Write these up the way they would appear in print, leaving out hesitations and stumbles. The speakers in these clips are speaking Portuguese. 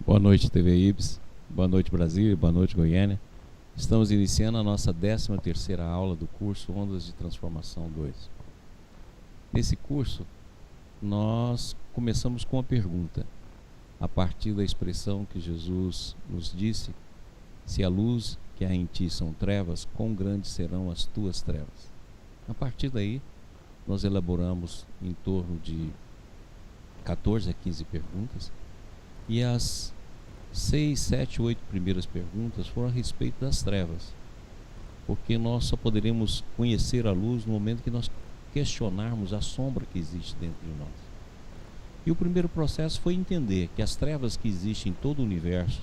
Boa noite, TV Ibis. Boa noite, Brasil. Boa noite, Goiânia. Estamos iniciando a nossa 13ª aula do curso Ondas de Transformação 2. Nesse curso, nós começamos com uma pergunta, a partir da expressão que Jesus nos disse: se a luz que há em ti são trevas, quão grandes serão as tuas trevas? A partir daí, nós elaboramos em torno de 14 a 15 perguntas, e as 6, 7, 8 primeiras perguntas foram a respeito das trevas, porque nós só poderemos conhecer a luz no momento que nós questionarmos a sombra que existe dentro de nós. E o primeiro processo foi entender que as trevas que existem em todo o universo,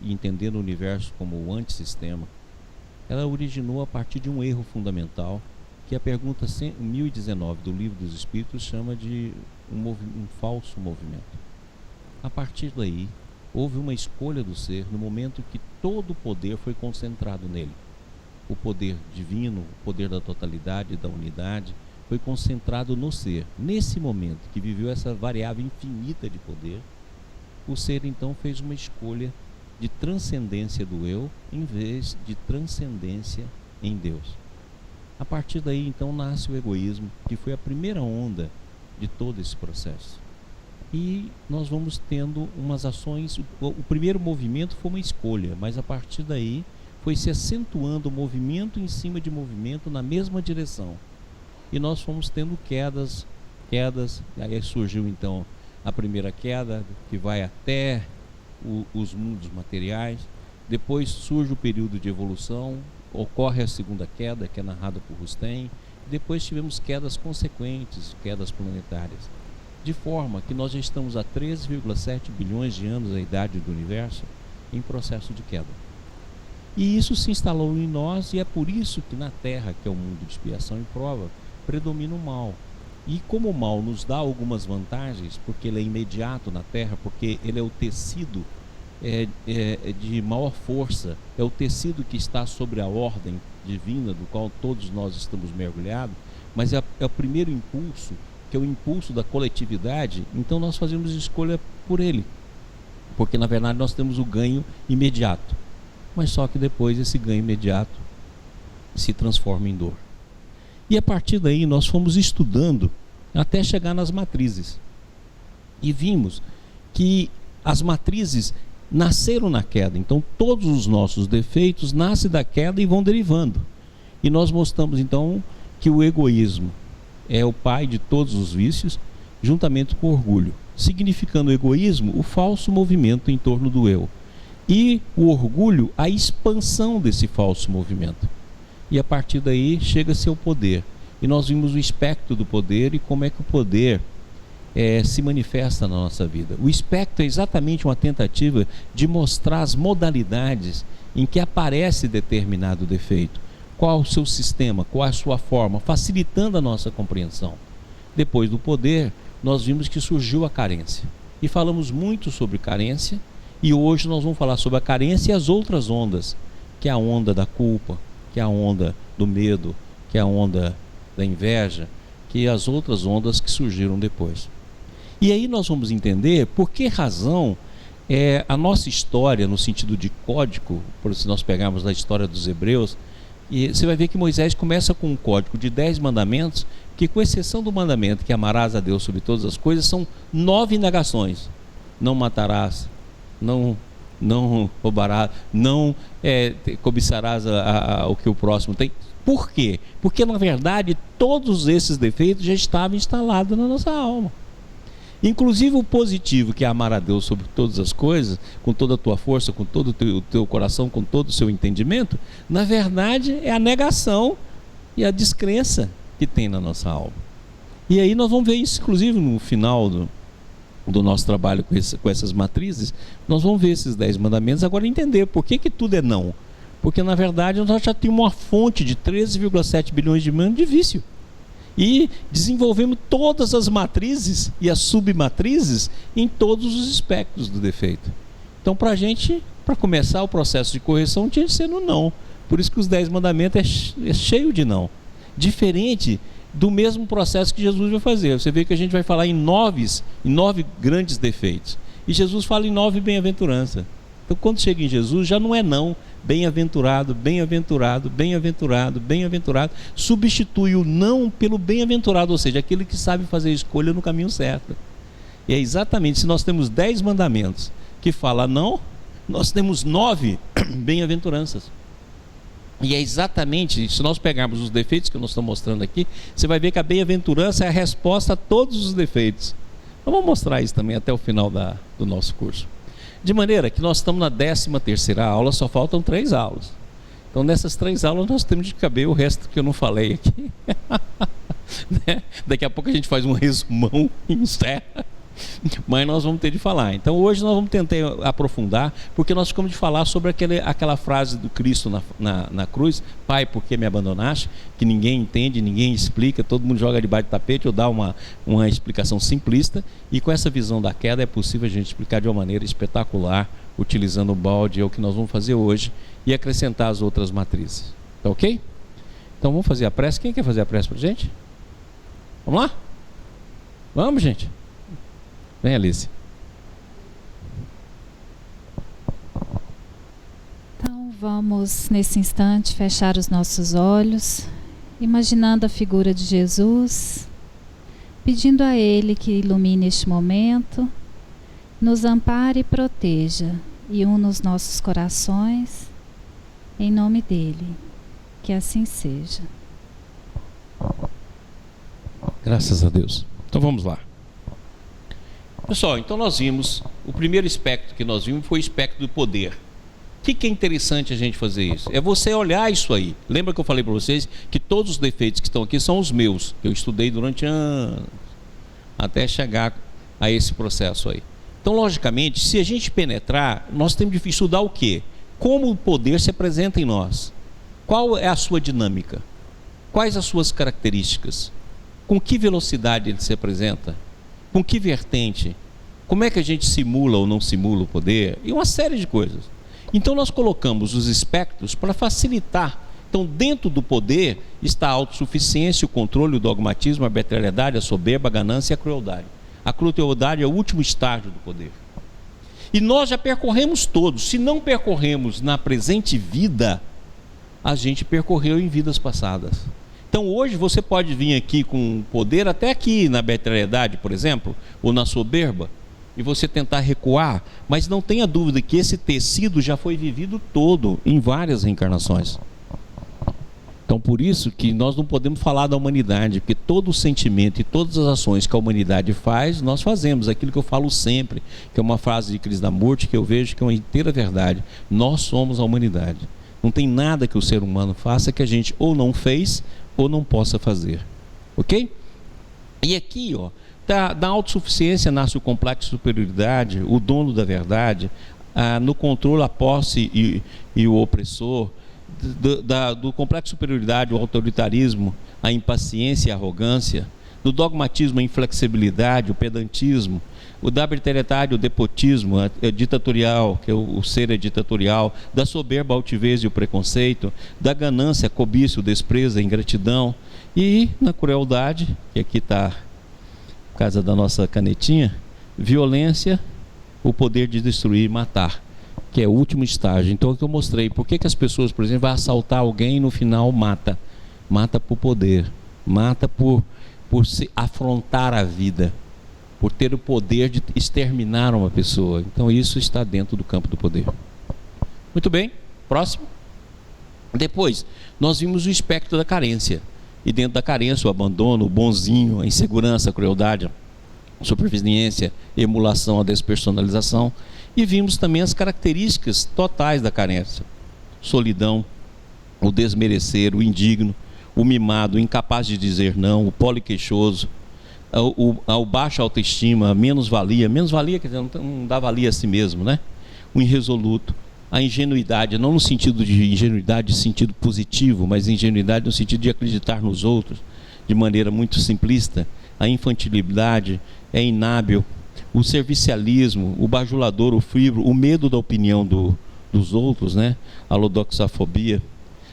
e entendendo o universo como o antissistema, ela originou a partir de um erro fundamental, que a pergunta 1019 do Livro dos Espíritos chama de um falso movimento. A partir daí, houve uma escolha do ser no momento que todo o poder foi concentrado nele. O poder divino, o poder da totalidade, da unidade, foi concentrado no ser. Nesse momento que viveu essa variável infinita de poder, o ser então fez uma escolha de transcendência do eu, em vez de transcendência em Deus. A partir daí então nasce o egoísmo, que foi a primeira onda de todo esse processo. E nós vamos tendo umas ações. O primeiro movimento foi uma escolha, mas a partir daí foi se acentuando o movimento em cima de movimento na mesma direção. E nós fomos tendo quedas, aí surgiu então a primeira queda, que vai até os mundos materiais. Depois surge o período de evolução, ocorre a segunda queda, que é narrada por Rustem. Depois tivemos quedas consequentes, quedas planetárias. De forma que nós já estamos há 13,7 bilhões de anos, a idade do universo, em processo de queda. E isso se instalou em nós, e é por isso que na Terra, que é o mundo de expiação e prova, predomina o mal. E como o mal nos dá algumas vantagens, porque ele é imediato na Terra, porque ele é o tecido de maior força, é o tecido que está sobre a ordem divina, do qual todos nós estamos mergulhados, mas é o primeiro impulso, que é o impulso da coletividade. Então nós fazemos escolha por ele, porque na verdade nós temos o ganho imediato, mas só que depois esse ganho imediato se transforma em dor. E a partir daí nós fomos estudando até chegar nas matrizes, e vimos que as matrizes nasceram na queda. Então todos os nossos defeitos nascem da queda e vão derivando, e nós mostramos então que o egoísmo é o pai de todos os vícios, juntamente com o orgulho, significando o egoísmo o falso movimento em torno do eu, e o orgulho a expansão desse falso movimento. E a partir daí chega-se ao poder, e nós vimos o espectro do poder e como é que o poder se manifesta na nossa vida. O espectro é exatamente uma tentativa de mostrar as modalidades em que aparece determinado defeito, qual o seu sistema, qual a sua forma, facilitando a nossa compreensão. Depois do poder, nós vimos que surgiu a carência, e falamos muito sobre carência, e hoje nós vamos falar sobre a carência e as outras ondas, que é a onda da culpa, que é a onda do medo, que é a onda da inveja, que é as outras ondas que surgiram depois. E aí nós vamos entender por que razão a nossa história, no sentido de código, por se nós pegarmos a história dos hebreus, e você vai ver que Moisés começa com um código de 10 mandamentos, que com exceção do mandamento que amarás a Deus sobre todas as coisas, são 9 negações. Não matarás, não roubarás, não cobiçarás o que o próximo tem. Por quê? Porque na verdade todos esses defeitos já estavam instalados na nossa alma. Inclusive o positivo, que é amar a Deus sobre todas as coisas, com toda a tua força, com todo o teu coração, com todo o seu entendimento, na verdade é a negação e a descrença que tem na nossa alma. E aí nós vamos ver isso, inclusive no final do nosso trabalho com essas matrizes, nós vamos ver esses 10 mandamentos, agora entender por que tudo é não. Porque na verdade nós já temos uma fonte de 13,7 bilhões de anos de vício. E desenvolvemos todas as matrizes e as submatrizes em todos os espectros do defeito. Então para começar o processo de correção, tinha de ser no não. Por isso que os 10 mandamentos é cheio de não. Diferente do mesmo processo que Jesus vai fazer. Você vê que a gente vai falar em 9 grandes defeitos. E Jesus fala em 9 bem-aventuranças. Então, quando chega em Jesus, já não é não. Bem-aventurado, bem-aventurado, bem-aventurado, bem-aventurado. Substitui o não pelo bem-aventurado, ou seja, aquele que sabe fazer a escolha no caminho certo. E é exatamente, se nós temos 10 mandamentos que falam não, nós temos 9 bem-aventuranças. E é exatamente, se nós pegarmos os defeitos que nós estamos mostrando aqui, você vai ver que a bem-aventurança é a resposta a todos os defeitos. Então vamos mostrar isso também até o final do nosso curso. De maneira que nós estamos na 13ª aula, só faltam 3 aulas. Então nessas 3 aulas nós temos de caber o resto que eu não falei aqui. Né? Daqui a pouco a gente faz um resumão e encerra. Mas nós vamos ter de falar. Então hoje nós vamos tentar aprofundar, porque nós ficamos de falar sobre aquela frase do Cristo na cruz: Pai, por que me abandonaste? Que ninguém entende, ninguém explica, todo mundo joga debaixo do tapete ou dá uma explicação simplista. E com essa visão da queda é possível a gente explicar de uma maneira espetacular, utilizando o balde, é o que nós vamos fazer hoje, e acrescentar as outras matrizes. Tá ok? Então vamos fazer a prece. Quem quer fazer a prece pra gente? Vamos lá? Vamos, gente. Vem, Alice. Então vamos nesse instante fechar os nossos olhos, imaginando a figura de Jesus, pedindo a Ele que ilumine este momento, nos ampare e proteja e una os nossos corações, em nome dEle, que assim seja. Graças a Deus. Então vamos lá. Pessoal, então nós vimos, o primeiro aspecto que nós vimos foi o aspecto do poder. O que é interessante a gente fazer isso? É você olhar isso aí. Lembra que eu falei para vocês que todos os defeitos que estão aqui são os meus, que eu estudei durante anos, até chegar a esse processo aí. Então, logicamente, se a gente penetrar, nós temos de estudar o quê? Como o poder se apresenta em nós. Qual é a sua dinâmica? Quais as suas características? Com que velocidade ele se apresenta? Com que vertente? Como é que a gente simula ou não simula o poder? E uma série de coisas. Então nós colocamos os espectros para facilitar. Então dentro do poder está a autossuficiência, o controle, o dogmatismo, a arbitrariedade, a soberba, a ganância e a crueldade. A crueldade é o último estágio do poder. E nós já percorremos todos. Se não percorremos na presente vida, a gente percorreu em vidas passadas. Então hoje você pode vir aqui com poder até aqui na arbitrariedade, por exemplo, ou na soberba, e você tentar recuar, mas não tenha dúvida que esse tecido já foi vivido todo em várias reencarnações. Então por isso que nós não podemos falar da humanidade, porque todo o sentimento e todas as ações que a humanidade faz, nós fazemos. Aquilo que eu falo sempre, que é uma frase de Krishnamurti que eu vejo que é uma inteira verdade: nós somos a humanidade. Não tem nada que o ser humano faça que a gente ou não fez ou não possa fazer, ok? E aqui, ó, da autossuficiência nasce o complexo de superioridade, o dono da verdade, no controle, a posse e o opressor, do complexo de superioridade, o autoritarismo, a impaciência e a arrogância, do dogmatismo, a inflexibilidade, o pedantismo, o da arbitrariedade, o despotismo, a ditatorial, que é o ser é ditatorial, da soberba, a altivez e o preconceito, da ganância, a cobiça, o desprezo, a ingratidão, e na crueldade, que aqui está por causa da nossa canetinha, violência, o poder de destruir e matar, que é o último estágio. Então é o que eu mostrei. Por que as pessoas, por exemplo, vão assaltar alguém e no final mata? Mata por poder, mata por se afrontar a vida, por ter o poder de exterminar uma pessoa. Então isso está dentro do campo do poder. Muito bem, próximo. Depois, nós vimos o espectro da carência. E dentro da carência, o abandono, o bonzinho, a insegurança, a crueldade, a superveniência, a emulação, a despersonalização. E vimos também as características totais da carência: solidão, o desmerecer, o indigno, o mimado, o incapaz de dizer não, o poliqueixoso, o baixa autoestima, a menos-valia, quer dizer, não dá valia a si mesmo, né? O irresoluto, a ingenuidade, não no sentido de ingenuidade de sentido positivo, mas ingenuidade no sentido de acreditar nos outros de maneira muito simplista, a infantilidade, é inábil, o servicialismo, o bajulador, o frívolo, o medo da opinião dos outros, né? A lodoxafobia,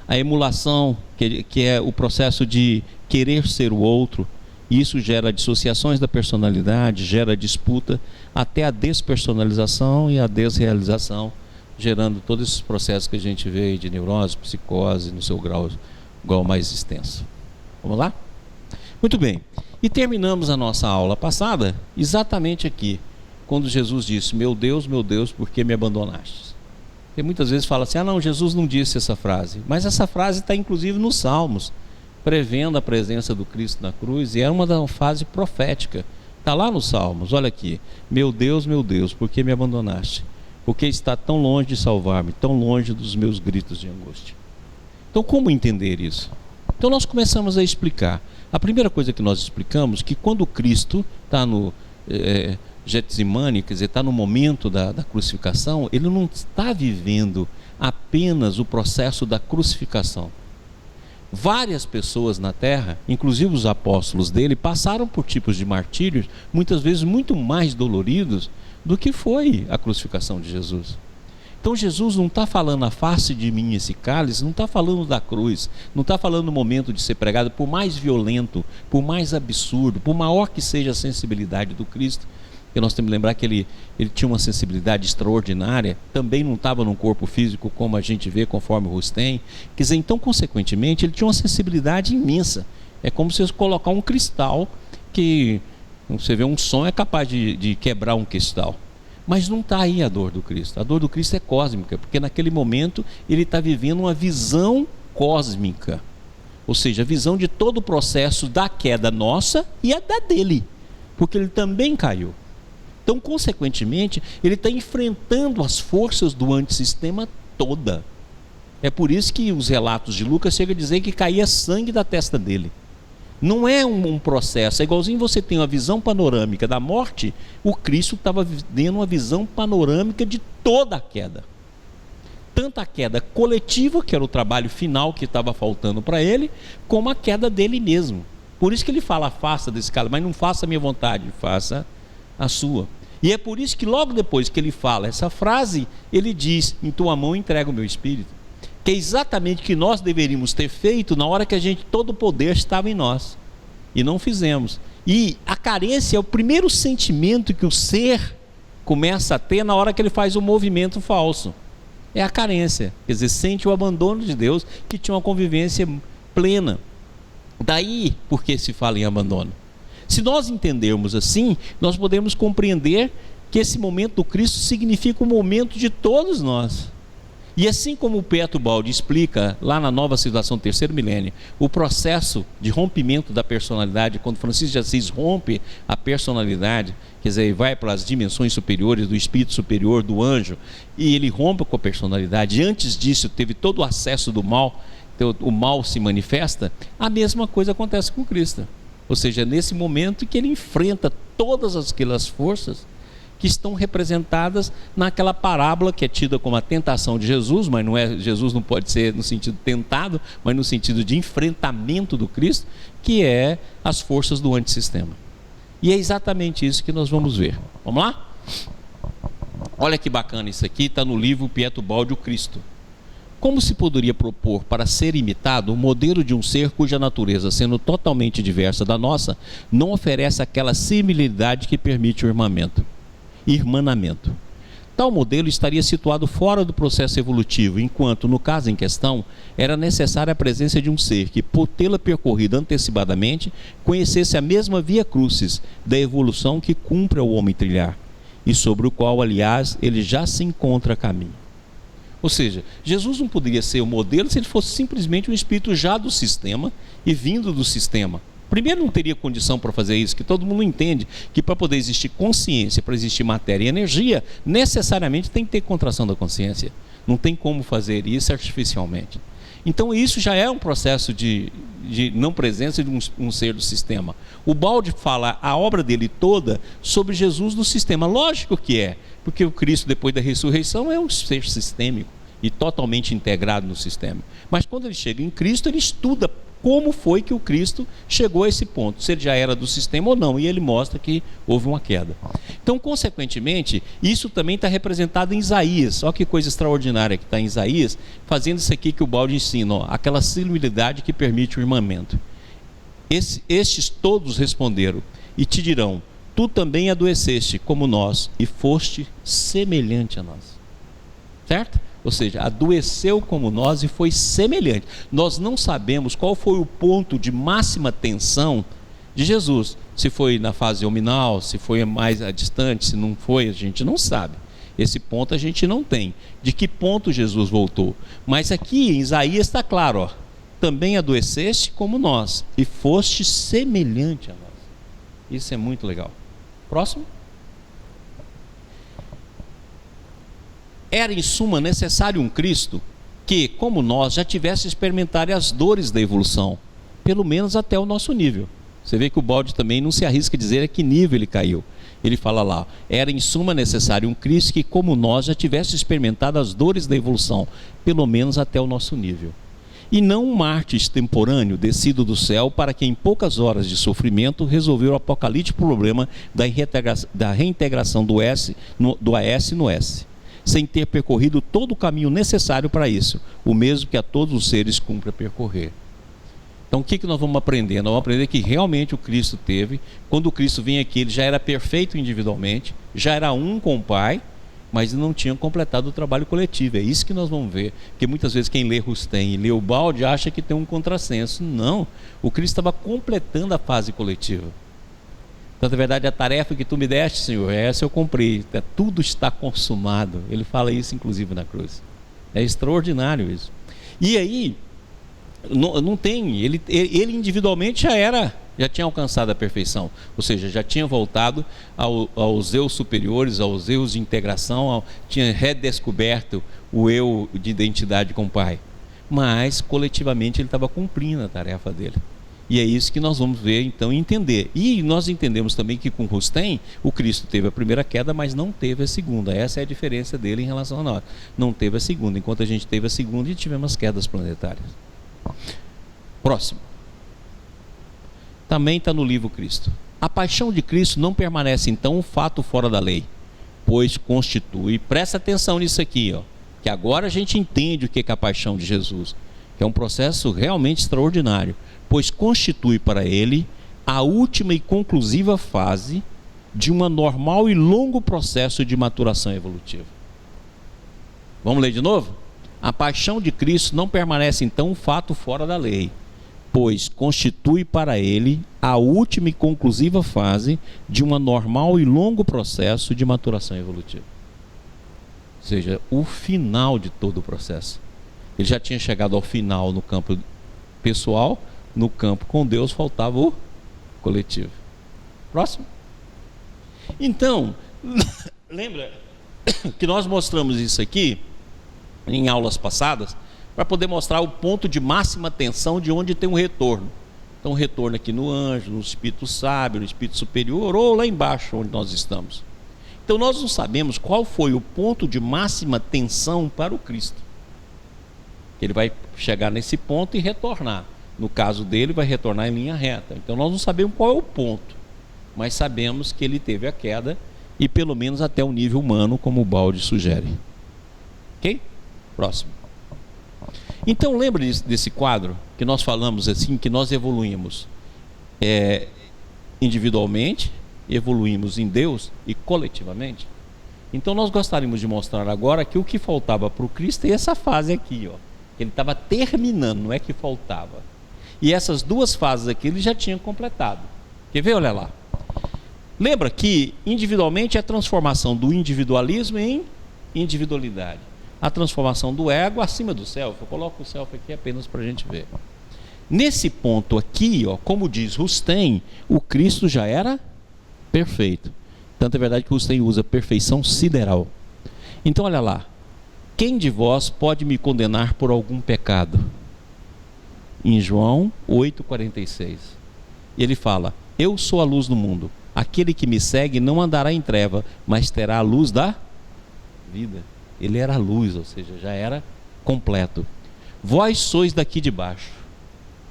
a emulação, que é o processo de querer ser o outro, E isso gera dissociações da personalidade, gera disputa, até a despersonalização e a desrealização, gerando todos esses processos que a gente vê aí de neurose, psicose, no seu grau mais extenso. Vamos lá? Muito bem. E terminamos a nossa aula passada exatamente aqui, quando Jesus disse: meu Deus, por que me abandonaste? Porque muitas vezes fala assim: ah não, Jesus não disse essa frase. Mas essa frase está inclusive nos Salmos, prevendo a presença do Cristo na cruz, e é uma fase profética. Está lá nos Salmos, olha aqui: meu Deus, por que me abandonaste? Porque está tão longe de salvar-me, tão longe dos meus gritos de angústia. Então, como entender isso? Então nós começamos a explicar. A primeira coisa que nós explicamos, que quando Cristo está no Getsemane, quer dizer, está no momento da crucificação, ele não está vivendo apenas o processo da crucificação. Várias pessoas na terra, inclusive os apóstolos dele, passaram por tipos de martírios, muitas vezes muito mais doloridos do que foi a crucificação de Jesus. Então Jesus não está falando: afaste de mim esse cálice, não está falando da cruz, não está falando do momento de ser pregado, por mais violento, por mais absurdo, por maior que seja a sensibilidade do Cristo. Porque nós temos que lembrar que ele tinha uma sensibilidade extraordinária, também não estava num corpo físico como a gente vê, conforme o rosto tem. Quer dizer, então, consequentemente, ele tinha uma sensibilidade imensa. É como se você colocar um cristal, que você vê um som, é capaz de quebrar um cristal. Mas não está aí a dor do Cristo. A dor do Cristo é cósmica, porque naquele momento ele está vivendo uma visão cósmica. Ou seja, a visão de todo o processo da queda nossa e a da dele, porque ele também caiu. Então, consequentemente, ele está enfrentando as forças do antissistema toda. É por isso que os relatos de Lucas chegam a dizer que caía sangue da testa dele. Não é um processo, é igualzinho você tem uma visão panorâmica da morte, o Cristo estava dando uma visão panorâmica de toda a queda. Tanto a queda coletiva, que era o trabalho final que estava faltando para ele, como a queda dele mesmo. Por isso que ele fala: faça desse cara, mas não faça a minha vontade, faça a sua. E é por isso que logo depois que ele fala essa frase, ele diz: em tua mão entrego o meu espírito. Que é exatamente o que nós deveríamos ter feito na hora que todo o poder estava em nós, e não fizemos. E a carência é o primeiro sentimento que o ser começa a ter na hora que ele faz um movimento falso. É a carência, quer dizer, sente o abandono de Deus, que tinha uma convivência plena. Daí porque se fala em abandono. Se nós entendermos assim, nós podemos compreender que esse momento do Cristo significa o momento de todos nós. E assim como o Pietro Baldi explica lá na Nova Civilização do Terceiro Milênio, o processo de rompimento da personalidade, quando Francisco de Assis rompe a personalidade, quer dizer, vai para as dimensões superiores do espírito superior, do anjo, e ele rompe com a personalidade, e antes disso teve todo o acesso do mal, então o mal se manifesta, a mesma coisa acontece com Cristo. Ou seja, nesse momento que ele enfrenta todas aquelas forças que estão representadas naquela parábola que é tida como a tentação de Jesus, mas não é, Jesus não pode ser no sentido tentado, mas no sentido de enfrentamento do Cristo, que é as forças do antissistema. E é exatamente isso que nós vamos ver. Vamos lá? Olha que bacana isso aqui, está no livro Pietro Baldi, o Cristo. Como se poderia propor para ser imitado o modelo de um ser cuja natureza, sendo totalmente diversa da nossa, não oferece aquela similaridade que permite o irmanamento. Tal modelo estaria situado fora do processo evolutivo, enquanto, no caso em questão, era necessária a presença de um ser que, por tê-la percorrido antecipadamente, conhecesse a mesma via crucis da evolução que cumpre ao homem trilhar, e sobre o qual, aliás, ele já se encontra a caminho. Ou seja, Jesus não poderia ser o modelo se ele fosse simplesmente um espírito já do sistema e vindo do sistema. Primeiro, não teria condição para fazer isso, que todo mundo entende que para poder existir consciência, para existir matéria e energia, necessariamente tem que ter contração da consciência. Não tem como fazer isso artificialmente. Então isso já é um processo de não presença de um ser do sistema. O Baldi fala a obra dele toda sobre Jesus do sistema. Lógico que é, porque o Cristo, depois da ressurreição, é um ser sistêmico e totalmente integrado no sistema. Mas quando ele chega em Cristo, ele estuda como foi que o Cristo chegou a esse ponto, se ele já era do sistema ou não, e ele mostra que houve uma queda. Então, consequentemente, isso também está representado em Isaías. Olha que coisa extraordinária que está em Isaías, fazendo isso aqui que o Baldi ensina, ó, aquela similaridade que permite o irmamento. Estes todos responderam e te dirão: tu também adoeceste como nós e foste semelhante a nós. Certo? Ou seja, adoeceu como nós e foi semelhante. Nós não sabemos qual foi o ponto de máxima tensão de Jesus. Se foi na fase hominal, se foi mais distante, se não foi, a gente não sabe. Esse ponto a gente não tem. De que ponto Jesus voltou? Mas aqui em Isaías está claro, ó, também adoeceste como nós e foste semelhante a nós. Isso é muito legal. Próximo. Era em suma necessário um Cristo que, como nós, já tivesse experimentado as dores da evolução, pelo menos até o nosso nível. Você vê que o Balde também não se arrisca a dizer a que nível ele caiu. Ele fala lá: era em suma necessário um Cristo que, como nós, já tivesse experimentado as dores da evolução, pelo menos até o nosso nível. E não um mártir extemporâneo descido do céu para que em poucas horas de sofrimento resolveu o apocalíptico problema da reintegração do AS no S, sem ter percorrido todo o caminho necessário para isso, o mesmo que a todos os seres cumpre percorrer. Então o que nós vamos aprender? Nós vamos aprender que realmente o Cristo teve, quando o Cristo vinha aqui, ele já era perfeito individualmente, já era um com o Pai, mas não tinha completado o trabalho coletivo. É isso que nós vamos ver, porque muitas vezes quem lê Rustem e lê o Balde acha que tem um contrassenso. Não, o Cristo estava completando a fase coletiva. Então, na verdade, a tarefa que tu me deste, Senhor, essa eu cumpri, tudo está consumado. Ele fala isso inclusive na cruz. É extraordinário isso. E aí, não tem, ele individualmente já tinha alcançado a perfeição, ou seja, já tinha voltado aos eus superiores, aos eus de integração, tinha redescoberto o eu de identidade com o Pai, mas coletivamente ele estava cumprindo a tarefa dele. E é isso que nós vamos ver então e entender. E nós entendemos também que com Rustem, o Cristo teve a primeira queda, mas não teve a segunda. Essa é a diferença dele em relação a nós. Não teve a segunda, enquanto a gente teve a segunda e tivemos quedas planetárias. Próximo. Também está no livro Cristo. A paixão de Cristo não permanece então um fato fora da lei, pois constitui, presta atenção nisso aqui, ó, que agora a gente entende o que é a paixão de Jesus, que é um processo realmente extraordinário, pois constitui para ele a última e conclusiva fase de um normal e longo processo de maturação evolutiva. Vamos ler de novo? A paixão de Cristo não permanece então um fato fora da lei, pois constitui para ele a última e conclusiva fase de um normal e longo processo de maturação evolutiva. Ou seja, o final de todo o processo. Ele já tinha chegado ao final no campo pessoal, no campo com Deus faltava o coletivo. Próximo. Então, lembra que nós mostramos isso aqui em aulas passadas, para poder mostrar o ponto de máxima tensão de onde tem um retorno. Então, retorno aqui no anjo, no espírito sábio, no espírito superior, ou lá embaixo onde nós estamos. Então, nós não sabemos qual foi o ponto de máxima tensão para o Cristo. Ele vai chegar nesse ponto e retornar. No caso dele, vai retornar em linha reta. Então, nós não sabemos qual é o ponto, mas sabemos que ele teve a queda, e pelo menos até o nível humano, como o Balde sugere. Ok? Próximo. Então lembra desse quadro que nós falamos assim, que nós evoluímos individualmente, evoluímos em Deus e coletivamente. Então nós gostaríamos de mostrar agora que o que faltava para o Cristo é essa fase aqui, ó, que ele estava terminando, não é que faltava. E essas duas fases aqui ele já tinha completado. Quer ver? Olha lá. Lembra que individualmente é a transformação do individualismo em individualidade. A transformação do ego acima do self. Eu coloco o self aqui apenas para a gente ver. Nesse ponto aqui, ó, como diz Rustem, o Cristo já era perfeito. Tanto é verdade que Rustem usa perfeição sideral. Então olha lá. Quem de vós pode me condenar por algum pecado? Em João 8,46. Ele fala: eu sou a luz do mundo. Aquele que me segue não andará em treva, mas terá a luz da vida. Ele era a luz, ou seja, já era completo. Vós sois daqui de baixo,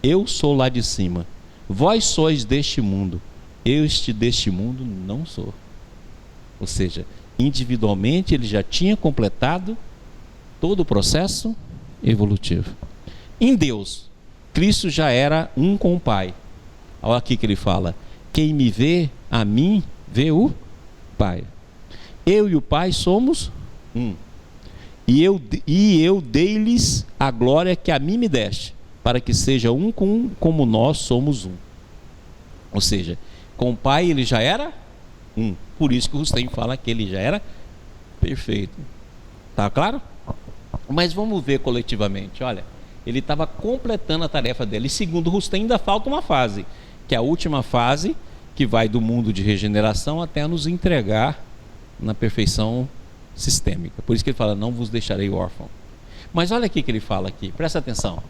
eu sou lá de cima. Vós sois deste mundo, eu deste mundo não sou. Ou seja, individualmente ele já tinha completado todo o processo evolutivo. Em Deus, Cristo já era um com o Pai. Olha aqui que ele fala: quem me vê, a mim, vê o Pai. Eu e o Pai somos um. E eu dei-lhes a glória que a mim me deste, para que seja um como nós somos um. Ou seja, com o Pai ele já era um. Por isso que o Rustem fala que ele já era perfeito. Tá claro? Mas vamos ver coletivamente. Olha, ele estava completando a tarefa dele. E segundo o Rustem, ainda falta uma fase, que é a última fase, que vai do mundo de regeneração até nos entregar na perfeição sistêmica. Por isso que ele fala: não vos deixarei órfão. Mas olha aqui que ele fala aqui, presta atenção.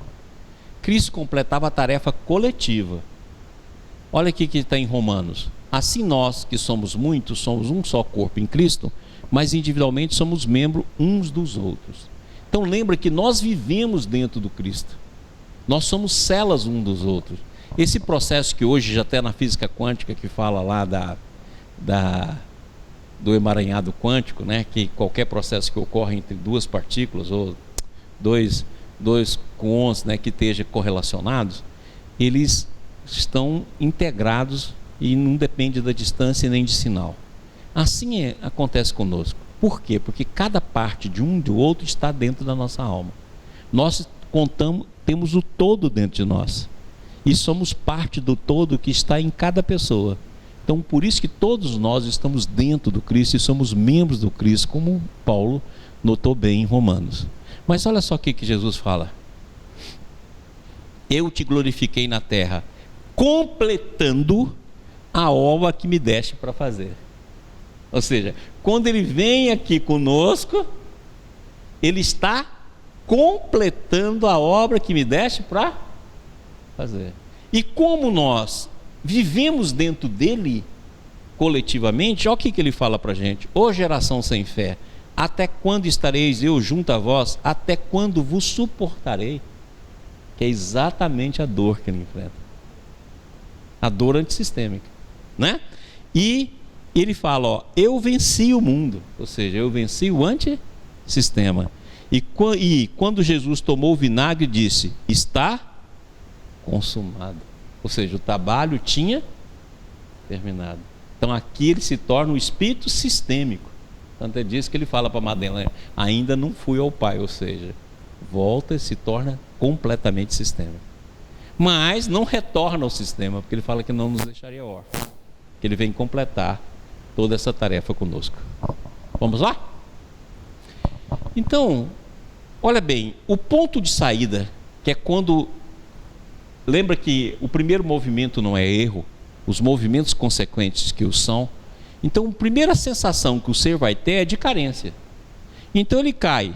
Cristo completava a tarefa coletiva. Olha aqui que está em Romanos: assim nós, que somos muitos, somos um só corpo em Cristo, mas individualmente somos membros uns dos outros. Então lembra que nós vivemos dentro do Cristo. Nós somos células uns dos outros. Esse processo que hoje já está na física quântica, que fala lá do emaranhado quântico, né, que qualquer processo que ocorre entre duas partículas ou dois gluons, né, que estejam correlacionados, eles estão integrados e não depende da distância nem de sinal. Assim acontece conosco. Por quê? Porque cada parte de um e do outro está dentro da nossa alma. Nós temos o todo dentro de nós e somos parte do todo que está em cada pessoa. Então, por isso que todos nós estamos dentro do Cristo e somos membros do Cristo, como Paulo notou bem em Romanos. Mas olha só o que Jesus fala: eu te glorifiquei na terra, completando a obra que me deste para fazer. Ou seja, quando ele vem aqui conosco, ele está completando a obra que me deste para fazer. E como nós vivemos dentro dele coletivamente, olha o que ele fala para a gente: ô geração sem fé, até quando estareis eu junto a vós? Até quando vos suportarei? Que é exatamente a dor que ele enfrenta, a dor antissistêmica, né? E ele fala: ó, eu venci o mundo, ou seja, eu venci o antissistema. E quando Jesus tomou o vinagre, disse: está consumado. Ou seja, o trabalho tinha terminado. Então aqui ele se torna um espírito sistêmico. Tanto é disso que ele fala para Madeleine: ainda não fui ao Pai. Ou seja, volta e se torna completamente sistêmico. Mas não retorna ao sistema, porque ele fala que não nos deixaria órfãos, que ele vem completar toda essa tarefa conosco. Vamos lá? Então, olha bem, o ponto de saída, que é quando... Lembra que o primeiro movimento não é erro, os movimentos consequentes que o são. Então, a primeira sensação que o ser vai ter é de carência. Então ele cai.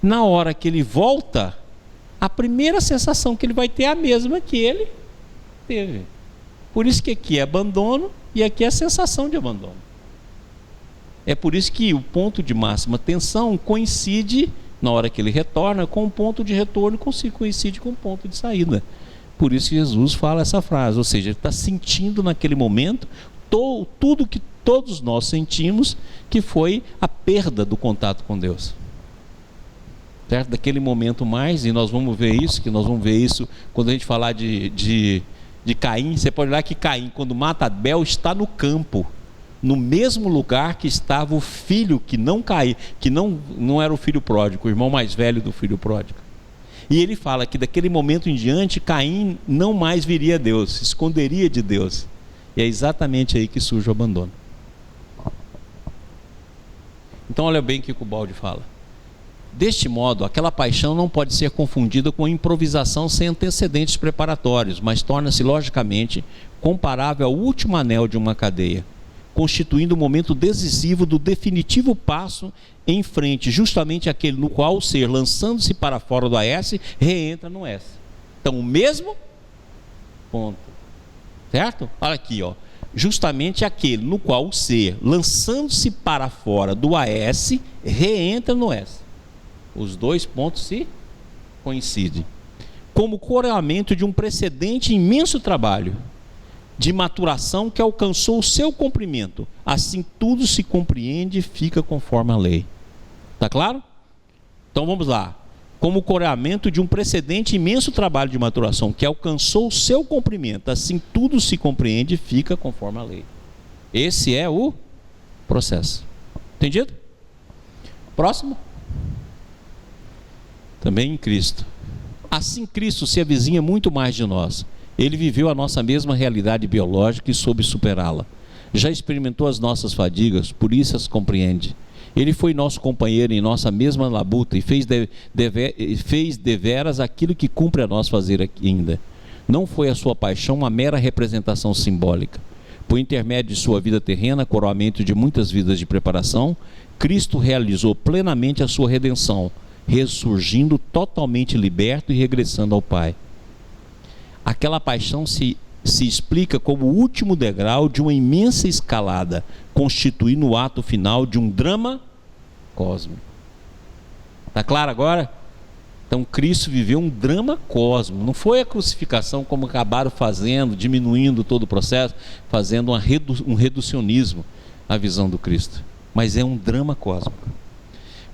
Na hora que ele volta, a primeira sensação que ele vai ter é a mesma que ele teve. Por isso que aqui é abandono e aqui é a sensação de abandono. É por isso que o ponto de máxima tensão coincide, na hora que ele retorna, com o ponto de retorno, coincide com o ponto de saída. Por isso que Jesus fala essa frase, ou seja, ele está sentindo naquele momento tudo que todos nós sentimos, que foi a perda do contato com Deus. Certo? Daquele momento mais, e nós vamos ver isso, quando a gente falar de Caim. Você pode olhar que Caim, quando mata Abel, está no campo, no mesmo lugar que estava o filho que não era o filho pródigo, o irmão mais velho do filho pródigo. E ele fala que daquele momento em diante, Caim não mais viria a Deus, se esconderia de Deus. E é exatamente aí que surge o abandono. Então olha bem o que o Baldi fala. Deste modo, aquela paixão não pode ser confundida com improvisação sem antecedentes preparatórios, mas torna-se logicamente comparável ao último anel de uma cadeia, constituindo o momento decisivo do definitivo passo em frente, justamente aquele no qual o ser, lançando-se para fora do AS, reentra no S. Então, o mesmo ponto. Certo? Olha aqui, ó. Justamente aquele no qual o ser, lançando-se para fora do AS, reentra no S. Os dois pontos se coincidem. Como coroamento de um precedente imenso trabalho de maturação que alcançou o seu cumprimento. Assim tudo se compreende e fica conforme a lei. Está claro? Então vamos lá. como o coroamento de um precedente imenso trabalho de maturação, que alcançou o seu cumprimento. Assim tudo se compreende e fica conforme a lei. Esse é o processo. Entendido? Próximo. Também em Cristo. Assim Cristo se avizinha muito mais de nós. Ele viveu a nossa mesma realidade biológica e soube superá-la. Já experimentou as nossas fadigas, por isso as compreende. Ele foi nosso companheiro em nossa mesma labuta e fez deveras aquilo que cumpre a nós fazer ainda. Não foi a sua paixão uma mera representação simbólica. Por intermédio de sua vida terrena, coroamento de muitas vidas de preparação, Cristo realizou plenamente a sua redenção, ressurgindo totalmente liberto e regressando ao Pai. Aquela paixão se explica como o último degrau de uma imensa escalada, constituindo o ato final de um drama cósmico. Está claro agora? Então Cristo viveu um drama cósmico. Não foi a crucificação como acabaram fazendo, diminuindo todo o processo, fazendo um reducionismo à visão do Cristo. Mas é um drama cósmico.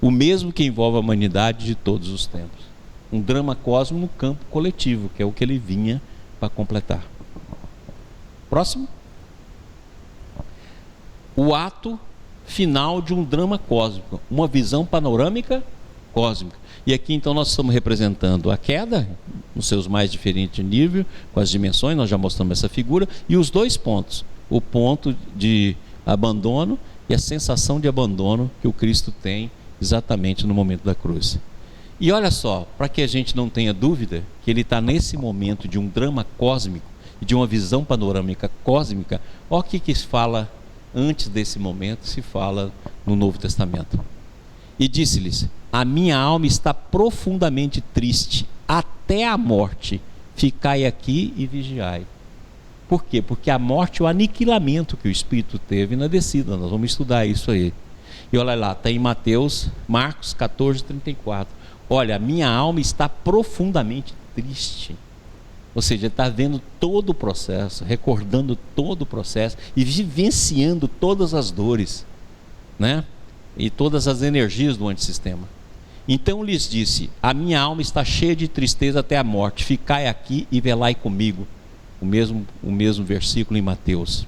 O mesmo que envolve a humanidade de todos os tempos. Um drama cósmico no campo coletivo, que é o que ele vinha para completar. Próximo. O ato final de um drama cósmico, uma visão panorâmica cósmica. E aqui então nós estamos representando a queda, nos seus mais diferentes níveis, com as dimensões, nós já mostramos essa figura, e os dois pontos, o ponto de abandono e a sensação de abandono que o Cristo tem exatamente no momento da cruz. E olha só, para que a gente não tenha dúvida que ele está nesse momento de um drama cósmico, de uma visão panorâmica cósmica, olha o que se fala antes desse momento, se fala no Novo Testamento. E disse-lhes: a minha alma está profundamente triste, até a morte. Ficai aqui e vigiai. Por quê? Porque a morte é o aniquilamento que o Espírito teve na descida. Nós vamos estudar isso aí. E olha lá, está em Marcos 14, 34. Olha, a minha alma está profundamente triste. Ou seja, ele está vendo todo o processo, recordando todo o processo e vivenciando todas as dores, né? E todas as energias do antissistema. Então lhes disse: a minha alma está cheia de tristeza até a morte, ficai aqui e velai comigo. O mesmo versículo em Mateus.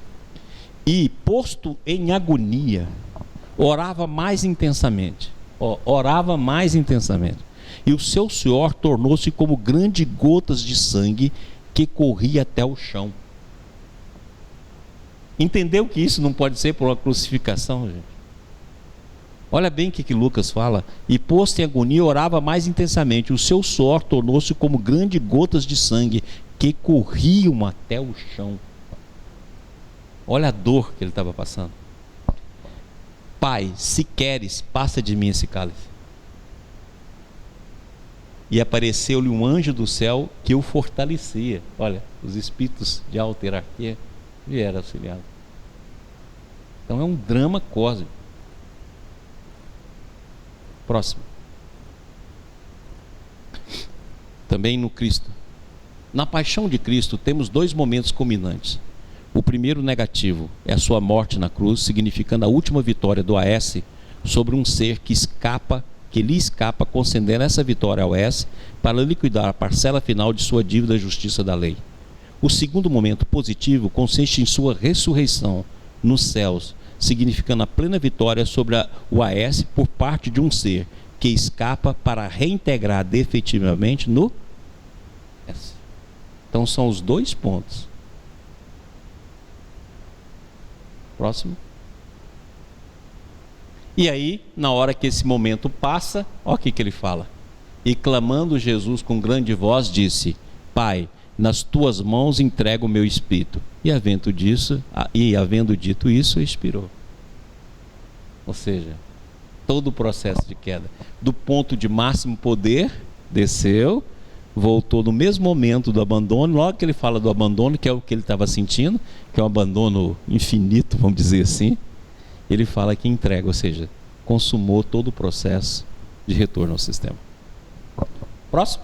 E posto em agonia, orava mais intensamente. Orava mais intensamente. E o seu suor tornou-se como grandes gotas de sangue que corria até o chão. Entendeu que isso não pode ser por uma crucificação, gente? Olha bem o que Lucas fala. E posto em agonia, orava mais intensamente. O seu suor tornou-se como grandes gotas de sangue que corriam até o chão. Olha a dor que ele estava passando. Pai, se queres, passa de mim esse cálice. E apareceu-lhe um anjo do céu que o fortalecia. Olha, os espíritos de alta hierarquia vieram auxiliar. Então é um drama cósmico. Próximo. Também no Cristo. Na paixão de Cristo temos dois momentos culminantes. O primeiro negativo é a sua morte na cruz, significando a última vitória do AS sobre um ser que lhe escapa, concedendo essa vitória ao S para liquidar a parcela final de sua dívida à justiça da lei. O segundo momento positivo consiste em sua ressurreição nos céus, significando a plena vitória sobre o AS por parte de um ser que escapa para reintegrar definitivamente no S. Então são os dois pontos. Próximo. E aí, na hora que esse momento passa, olha o que ele fala. E clamando Jesus com grande voz, disse: Pai, nas tuas mãos entrego o meu espírito. E havendo dito isso, expirou. Ou seja, todo o processo de queda, do ponto de máximo poder, desceu, voltou no mesmo momento do abandono. Logo que ele fala do abandono, que é o que ele estava sentindo, que é um abandono infinito, vamos dizer assim, ele fala que entrega, ou seja, consumou todo o processo de retorno ao sistema. Próximo.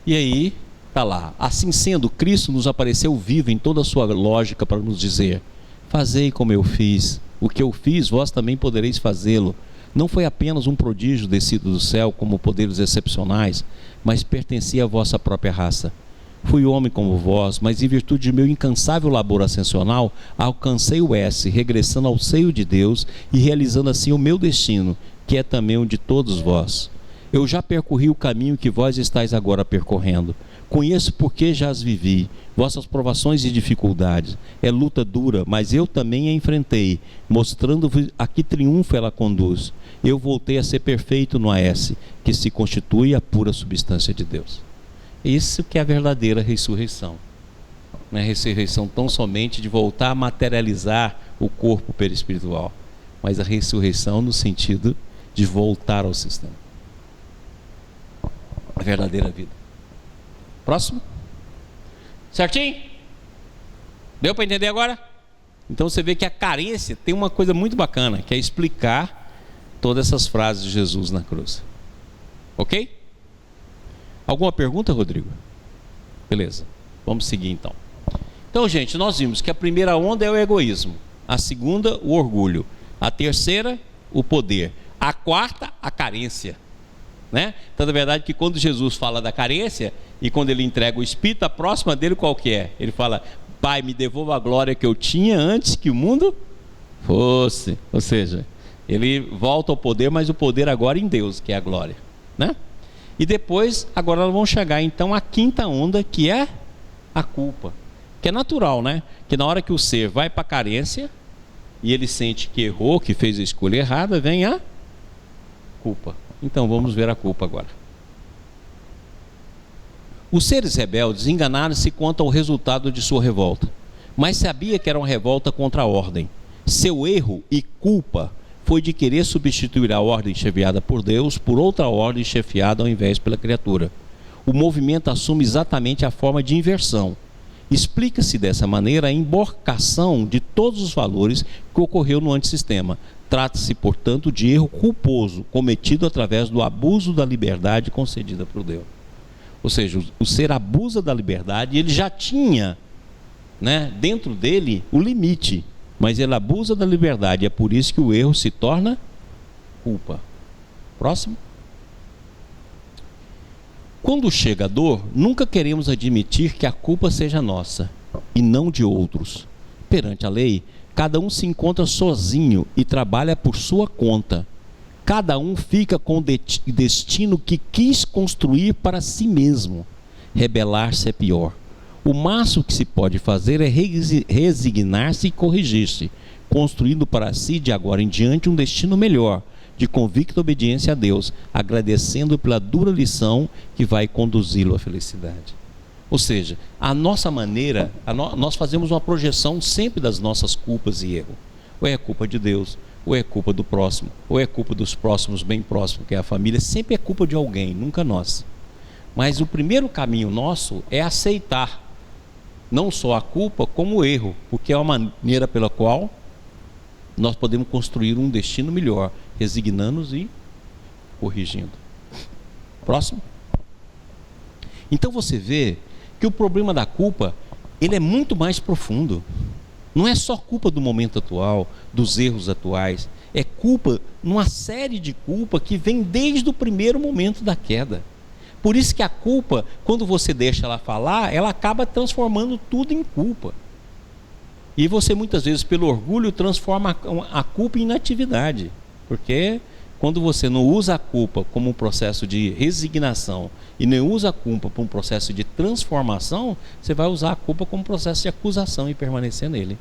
E aí, está lá. Assim sendo, Cristo nos apareceu vivo em toda a sua lógica para nos dizer: fazei como eu fiz, o que eu fiz, vós também podereis fazê-lo. não foi apenas um prodígio descido do céu como poderes excepcionais, mas pertencia à vossa própria raça. Fui homem como vós, mas em virtude de meu incansável labor ascensional, alcancei o S, regressando ao seio de Deus e realizando assim o meu destino, que é também o de todos vós. Eu já percorri o caminho que vós estáis agora percorrendo. Conheço porque já as vivi, vossas provações e dificuldades. É luta dura, mas eu também a enfrentei, mostrando-vos a que triunfo ela conduz. Eu voltei a ser perfeito no AS, que se constitui a pura substância de Deus. Isso que é a verdadeira ressurreição. Não é a ressurreição tão somente de voltar a materializar o corpo perispiritual, mas a ressurreição no sentido de voltar ao sistema. A verdadeira vida. Próximo. Certinho? Deu para entender agora? Então você vê que a carência tem uma coisa muito bacana, que é explicar todas essas frases de Jesus na cruz. Ok? Alguma pergunta, Rodrigo? Beleza, vamos seguir então. Então, gente, nós vimos que a primeira onda é o egoísmo, a segunda, o orgulho, a terceira, o poder, a quarta, a carência, né? Então, na verdade, que quando Jesus fala da carência e quando ele entrega o Espírito, a próxima dele qual que é? Ele fala: Pai, me devolva a glória que eu tinha antes que o mundo fosse. Ou seja, ele volta ao poder, mas o poder agora em Deus, que é a glória, né? E depois, agora nós vamos chegar então à quinta onda, que é a culpa. Que é natural, né? Que na hora que o ser vai para a carência e ele sente que errou, que fez a escolha errada, vem a culpa. Então vamos ver a culpa agora. Os seres rebeldes enganaram-se quanto ao resultado de sua revolta, mas sabia que era uma revolta contra a ordem. Seu erro e culpa foi de querer substituir a ordem chefiada por Deus por outra ordem chefiada ao invés pela criatura. O movimento assume exatamente a forma de inversão. Explica-se dessa maneira a emborcação de todos os valores que ocorreu no antissistema. Trata-se, portanto, de erro culposo, cometido através do abuso da liberdade concedida por Deus. Ou seja, o ser abusa da liberdade, ele já tinha, né, dentro dele o limite, mas ele abusa da liberdade, é por isso que o erro se torna culpa. Próximo. Quando chega a dor, nunca queremos admitir que a culpa seja nossa e não de outros. Perante a lei, cada um se encontra sozinho e trabalha por sua conta. Cada um fica com o destino que quis construir para si mesmo. Rebelar-se é pior. O máximo que se pode fazer é resignar-se e corrigir-se, construindo para si de agora em diante um destino melhor, de convicta obediência a Deus, agradecendo pela dura lição que vai conduzi-lo à felicidade. Ou seja, a nossa maneira, nós fazemos uma projeção sempre das nossas culpas e erros. Ou é culpa de Deus, ou é culpa do próximo, ou é culpa dos próximos bem próximos, que é a família. Sempre é culpa de alguém, nunca nossa. Mas o primeiro caminho nosso é aceitar não só a culpa, como o erro, porque é uma maneira pela qual nós podemos construir um destino melhor, resignando-nos e corrigindo. Próximo. Então você vê que o problema da culpa, ele é muito mais profundo. Não é só culpa do momento atual, dos erros atuais, é culpa, numa série de culpa que vem desde o primeiro momento da queda. Por isso que a culpa, quando você deixa ela falar, ela acaba transformando tudo em culpa. E você muitas vezes, pelo orgulho, transforma a culpa em inatividade. Porque quando você não usa a culpa como um processo de resignação e não usa a culpa como um processo de transformação, você vai usar a culpa como um processo de acusação e permanecer nele,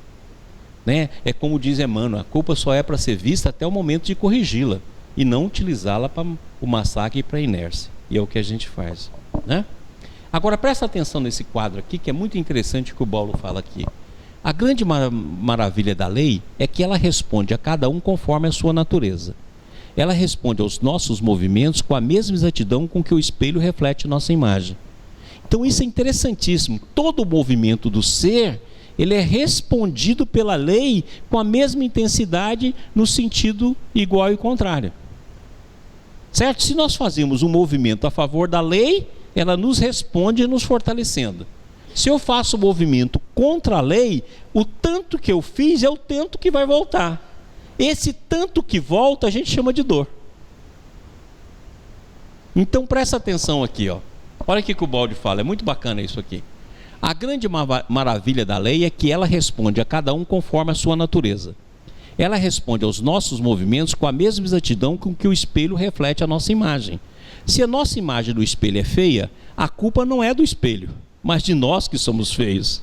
né? É como diz Emmanuel, a culpa só é para ser vista até o momento de corrigi-la e não utilizá-la para o massacre e para a inércia. E é o que a gente faz, né? Agora presta atenção nesse quadro aqui, que é muito interessante o que o Paulo fala aqui. A grande maravilha da lei é que ela responde a cada um conforme a sua natureza. Ela responde aos nossos movimentos com a mesma exatidão com que o espelho reflete nossa imagem. Então isso é interessantíssimo. Todo o movimento do ser, ele é respondido pela lei com a mesma intensidade no sentido igual e contrário. Certo? Se nós fazemos um movimento a favor da lei, ela nos responde nos fortalecendo. Se eu faço um movimento contra a lei, o tanto que eu fiz é o tanto que vai voltar. esse tanto que volta a gente chama de dor. Então presta atenção aqui, ó. Olha o que o Baldi fala, é muito bacana isso aqui. A grande maravilha da lei é que ela responde a cada um conforme a sua natureza. Ela responde aos nossos movimentos com a mesma exatidão com que o espelho reflete a nossa imagem. Se a nossa imagem do espelho é feia, a culpa não é do espelho, mas de nós que somos feios.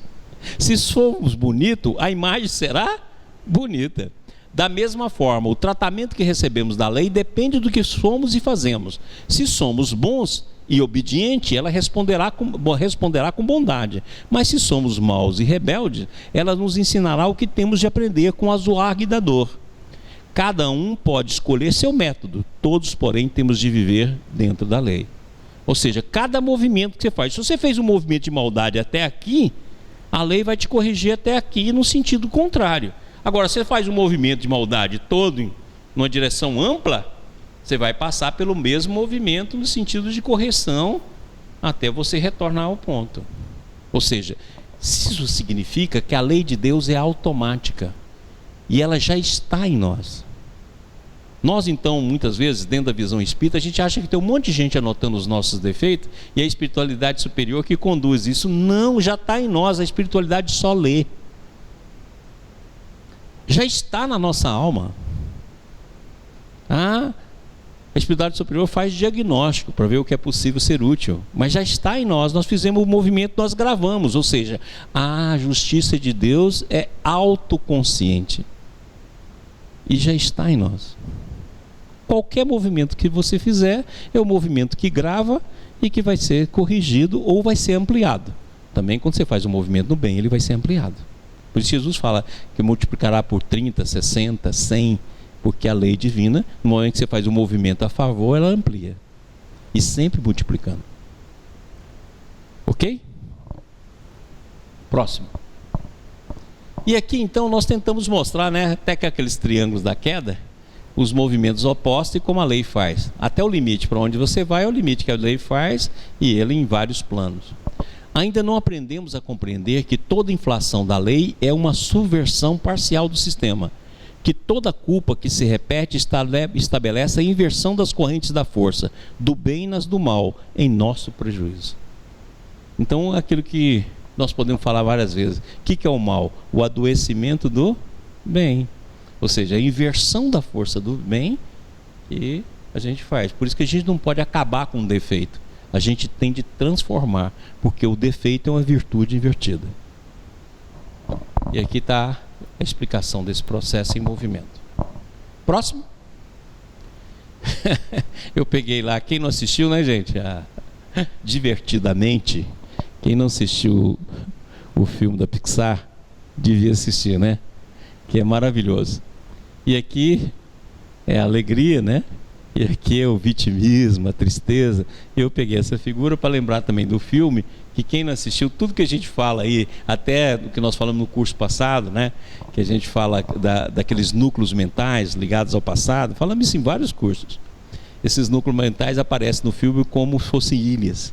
Se somos bonitos, a imagem será bonita. Da mesma forma, o tratamento que recebemos da lei depende do que somos e fazemos. Se somos bons e obedientes, ela responderá com bondade. Mas se somos maus e rebeldes, ela nos ensinará o que temos de aprender com a zoarga da dor. Cada um pode escolher seu método, todos, porém, temos de viver dentro da lei. Ou seja, cada movimento que você faz, se você fez um movimento de maldade até aqui, a lei vai te corrigir até aqui no sentido contrário. Agora, você faz um movimento de maldade todo em uma direção ampla, você vai passar pelo mesmo movimento no sentido de correção até você retornar ao ponto. Ou seja, isso significa que a lei de Deus é automática e ela já está em nós. Nós, então, muitas vezes, dentro da visão espírita, a gente acha que tem um monte de gente anotando os nossos defeitos e a espiritualidade superior que conduz isso. Não, já está em nós, a espiritualidade só lê. Já está na nossa alma. A espiritualidade superior faz diagnóstico para ver o que é possível ser útil, mas já está em nós. Nós fizemos o movimento, nós gravamos, ou seja, a justiça de Deus é autoconsciente e já está em nós. Qualquer movimento que você fizer é um movimento que grava e que vai ser corrigido ou vai ser ampliado. Também quando você faz um movimento no bem, ele vai ser ampliado. Por isso Jesus fala que multiplicará por 30, 60, 100, porque a lei divina, no momento que você faz um movimento a favor, ela amplia. E sempre multiplicando. Ok? Próximo. E aqui então nós tentamos mostrar, né, até que aqueles triângulos da queda, os movimentos opostos e como a lei faz. Até o limite para onde você vai é o limite que a lei faz e ele em vários planos. Ainda não aprendemos a compreender que toda inflação da lei é uma subversão parcial do sistema, que toda culpa que se repete estabelece a inversão das correntes da força, do bem nas do mal, em nosso prejuízo. Então, aquilo que nós podemos falar várias vezes, o que é o mal? O adoecimento do bem, ou seja, a inversão da força do bem que a gente faz. Por isso que a gente não pode acabar com um defeito. A gente tem de transformar, porque o defeito é uma virtude invertida. E aqui está a explicação desse processo em movimento. Próximo. Eu peguei lá, quem não assistiu, né, gente? Divertidamente. Quem não assistiu o filme da Pixar, devia assistir, né? Que é maravilhoso. E aqui é a alegria, né? E aqui é o vitimismo, a tristeza. Eu peguei essa figura para lembrar também do filme, que quem não assistiu, tudo que a gente fala aí, até o que nós falamos no curso passado, né? Que a gente fala daqueles núcleos mentais ligados ao passado, falamos isso em vários cursos. Esses núcleos mentais aparecem no filme como se fossem ilhas.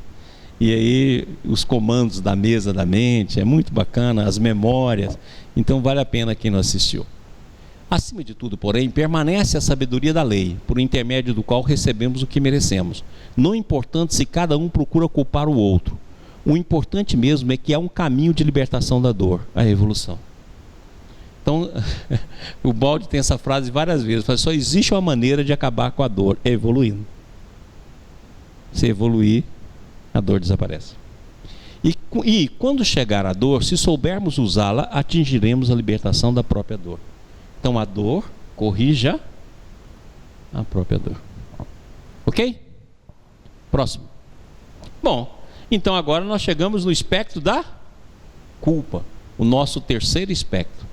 E aí os comandos da mesa da mente, é muito bacana, as memórias. Então vale a pena quem não assistiu. Acima de tudo, porém, permanece a sabedoria da lei, por intermédio do qual recebemos o que merecemos. Não importante se cada um procura culpar o outro. O importante mesmo é que há um caminho de libertação da dor, a evolução. Então, o Baldi tem essa frase várias vezes, fala, só existe uma maneira de acabar com a dor, é evoluindo. Se evoluir, a dor desaparece. E quando chegar a dor, se soubermos usá-la, atingiremos a libertação da própria dor. Então a dor corrija a própria dor. Ok? Próximo. Bom, então agora nós chegamos no espectro da culpa, o nosso terceiro espectro.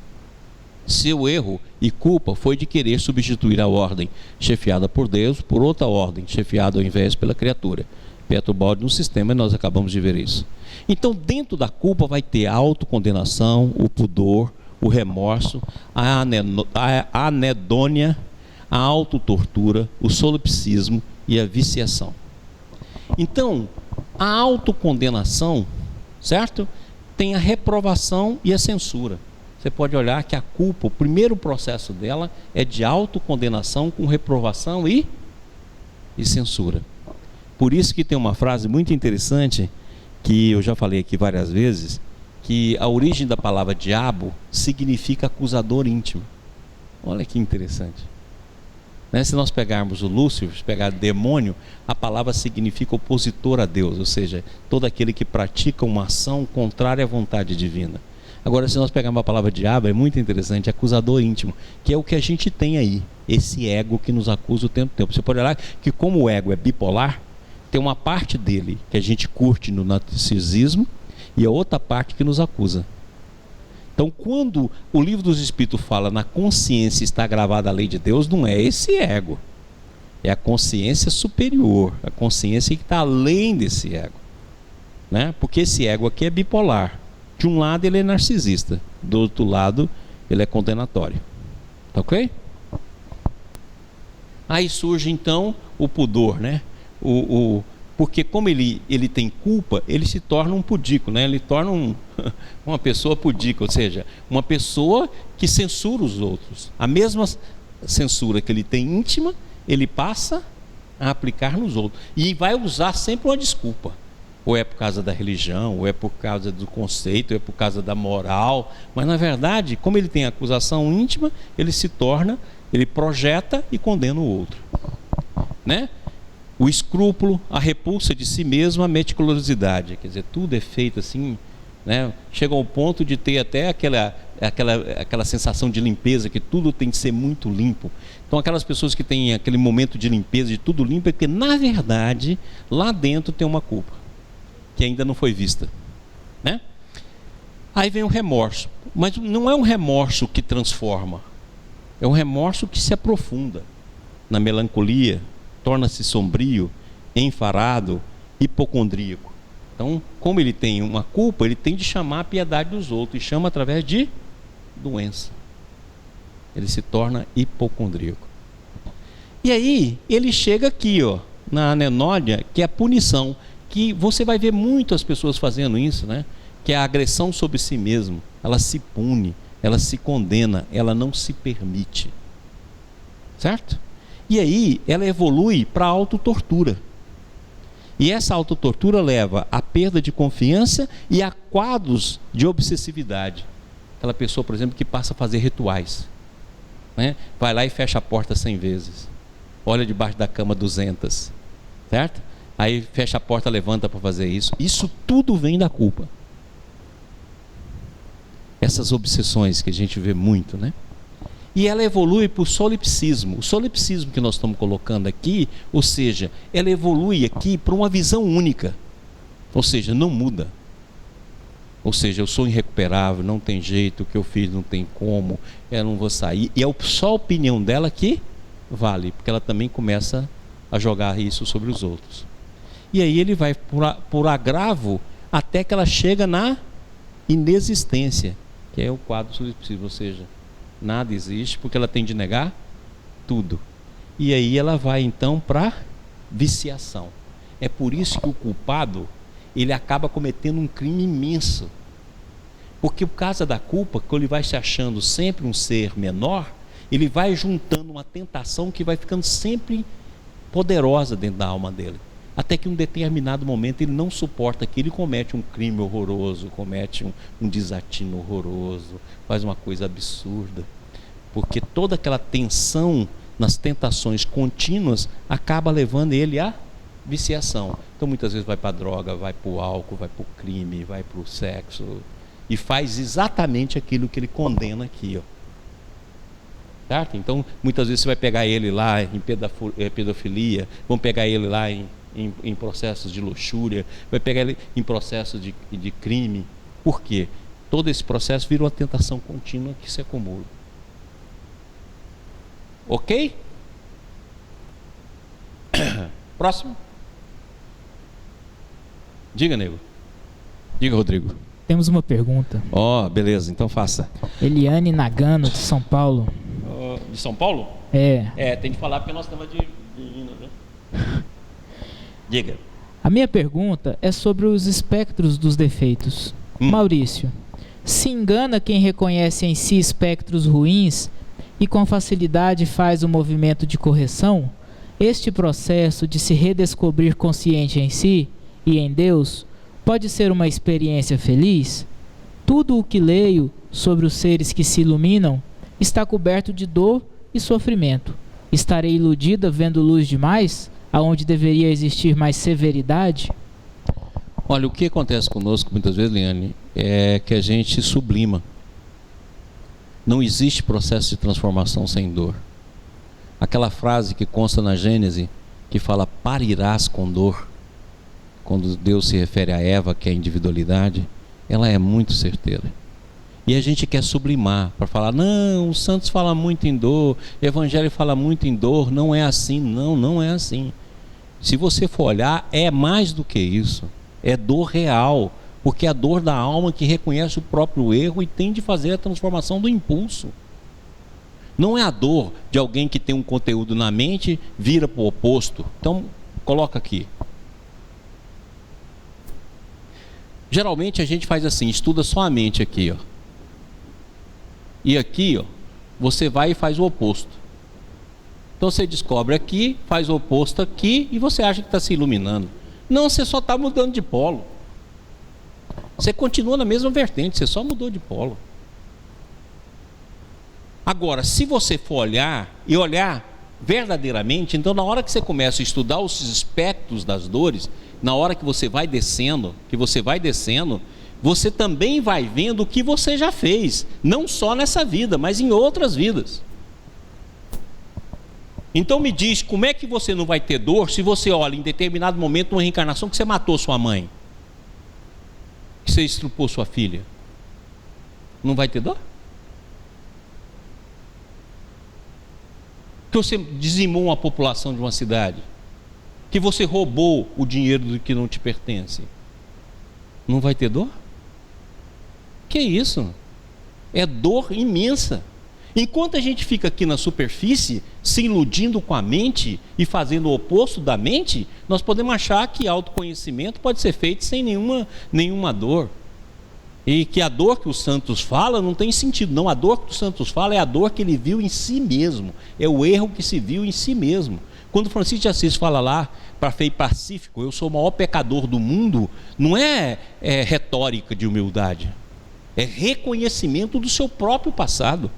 Seu erro e culpa foi de querer substituir a ordem chefiada por Deus por outra ordem chefiada ao invés pela criatura. Pietro Baldi no sistema, e nós acabamos de ver isso. Então dentro da culpa vai ter a autocondenação, o pudor, o remorso, a anedônia, a autotortura, o solipsismo e a viciação. Então, a autocondenação, certo? Tem a reprovação e a censura. você pode olhar que a culpa, o primeiro processo dela é de autocondenação com reprovação e censura. Por isso que tem uma frase muito interessante, que eu já falei aqui várias vezes, que a origem da palavra diabo significa acusador íntimo. Olha que interessante. Né? Se nós pegarmos o Lúcifer, pegar demônio, a palavra significa opositor a Deus, ou seja, todo aquele que pratica uma ação contrária à vontade divina. Agora, se nós pegarmos a palavra diabo, é muito interessante, acusador íntimo, que é o que a gente tem aí, esse ego que nos acusa o tempo todo. Você pode olhar que como o ego é bipolar, tem uma parte dele que a gente curte no narcisismo e a outra parte que nos acusa. Então, quando o livro dos Espíritos fala na consciência está gravada a lei de Deus, não é esse ego. É a consciência superior, a consciência que está além desse ego. Né? Porque esse ego aqui é bipolar. De um lado ele é narcisista, do outro lado ele é condenatório. Tá ok? Aí surge então o pudor, né? Porque como ele tem culpa, ele se torna um pudico, né? Ele torna uma pessoa pudica, ou seja, uma pessoa que censura os outros. A mesma censura que ele tem íntima, ele passa a aplicar nos outros. E vai usar sempre uma desculpa. Ou é por causa da religião, ou é por causa do conceito, ou é por causa da moral. Mas na verdade, como ele tem acusação íntima, ele projeta e condena o outro. Né? O escrúpulo, a repulsa de si mesmo, a meticulosidade. Quer dizer, tudo é feito assim, né? Chega ao ponto de ter até aquela sensação de limpeza, que tudo tem que ser muito limpo. Então aquelas pessoas que têm aquele momento de limpeza, de tudo limpo, é porque na verdade, lá dentro tem uma culpa, que ainda não foi vista. Né? Aí vem o remorso. Mas não é um remorso que transforma. É um remorso que se aprofunda na melancolia, torna-se sombrio, enfarado, hipocondríaco. Então, como ele tem uma culpa, ele tem de chamar a piedade dos outros, e chama através de doença. Ele se torna hipocondríaco. E aí, ele chega aqui, ó, na anenódia, que é a punição, que você vai ver muitas pessoas fazendo isso, né? Que é a agressão sobre si mesmo. Ela se pune, ela se condena, ela não se permite. Certo? E aí ela evolui para a autotortura. E essa autotortura leva à perda de confiança e a quadros de obsessividade. Aquela pessoa, por exemplo, que passa a fazer rituais. Né? Vai lá e fecha a porta 100 vezes. Olha debaixo da cama 200. Certo? Aí fecha a porta, levanta para fazer isso. Isso tudo vem da culpa. Essas obsessões que a gente vê muito, né? E ela evolui para o solipsismo. O solipsismo que nós estamos colocando aqui, ou seja, ela evolui aqui para uma visão única. Ou seja, não muda. Ou seja, eu sou irrecuperável, não tem jeito, o que eu fiz não tem como, eu não vou sair. E é só a opinião dela que vale, porque ela também começa a jogar isso sobre os outros. E aí ele vai por agravo até que ela chega na inexistência, que é o quadro solipsismo, ou seja, nada existe, porque ela tem de negar tudo. E aí ela vai então para viciação. É por isso que o culpado, ele acaba cometendo um crime imenso. Porque por causa da culpa, quando ele vai se achando sempre um ser menor, ele vai juntando uma tentação que vai ficando sempre poderosa dentro da alma dele. Até que em um determinado momento ele não suporta aquilo, ele comete um crime horroroso, comete um desatino horroroso, faz uma coisa absurda. Porque toda aquela tensão nas tentações contínuas acaba levando ele à viciação. Então muitas vezes vai para a droga, vai para o álcool, vai para o crime, vai para o sexo, e faz exatamente aquilo que ele condena aqui, ó. Certo? Então muitas vezes você vai pegar ele lá em pedofilia, vão pegar ele lá em processos de luxúria, vai pegar ele em processos de crime. Por quê? Todo esse processo vira uma tentação contínua que se acumula. Ok? Próximo. Diga, nego. Diga, Rodrigo. Temos uma pergunta. Beleza, então faça. Eliane Nagano, de São Paulo. De São Paulo? Tem de falar porque nós estamos de né? Diga. A minha pergunta é sobre os espectros dos defeitos. Maurício, Se engana quem reconhece em si espectros ruins e com facilidade faz o movimento de correção. Este processo de se redescobrir consciente em si e em Deus pode ser uma experiência feliz? Tudo o que leio sobre os seres que se iluminam está coberto de dor e sofrimento. Estarei iludida vendo luz demais, aonde deveria existir mais severidade? Olha, o que acontece conosco muitas vezes, Liane, é que a gente sublima. Não existe processo de transformação sem dor. Aquela frase que consta na Gênese, que fala parirás com dor, quando Deus se refere a Eva, que é a individualidade, ela é muito certeira. E a gente quer sublimar, para falar, não, os santos falam muito em dor, o Evangelho fala muito em dor, não é assim. Não, não é assim. Se você for olhar, é mais do que isso. É dor real, porque é a dor da alma que reconhece o próprio erro e tem de fazer a transformação do impulso. Não é a dor de alguém que tem um conteúdo na mente, vira para o oposto. Então, coloca aqui. Geralmente a gente faz assim, estuda só a mente aqui, ó. E aqui, ó, você vai e faz o oposto. Então você descobre aqui, faz o oposto aqui e você acha que está se iluminando. Não, você só está mudando de polo. Você continua na mesma vertente, você só mudou de polo. Agora, se você for olhar e olhar verdadeiramente, então na hora que você começa a estudar os aspectos das dores, na hora que você vai descendo, você também vai vendo o que você já fez, não só nessa vida, mas em outras vidas. Então me diz, como é que você não vai ter dor se você olha em determinado momento uma reencarnação que você matou sua mãe, que você estrupou sua filha? Não vai ter dor? Que você dizimou uma população de uma cidade, que você roubou o dinheiro do que não te pertence, não vai ter dor? Que isso? É dor imensa. Enquanto a gente fica aqui na superfície, se iludindo com a mente e fazendo o oposto da mente, nós podemos achar que autoconhecimento pode ser feito sem nenhuma dor. E que a dor que os santos falam não tem sentido. Não, a dor que os santos falam é a dor que ele viu em si mesmo. É o erro que se viu em si mesmo. Quando Francisco de Assis fala lá, para Frei Pacífico, eu sou o maior pecador do mundo, não é retórica de humildade. É reconhecimento do seu próprio passado.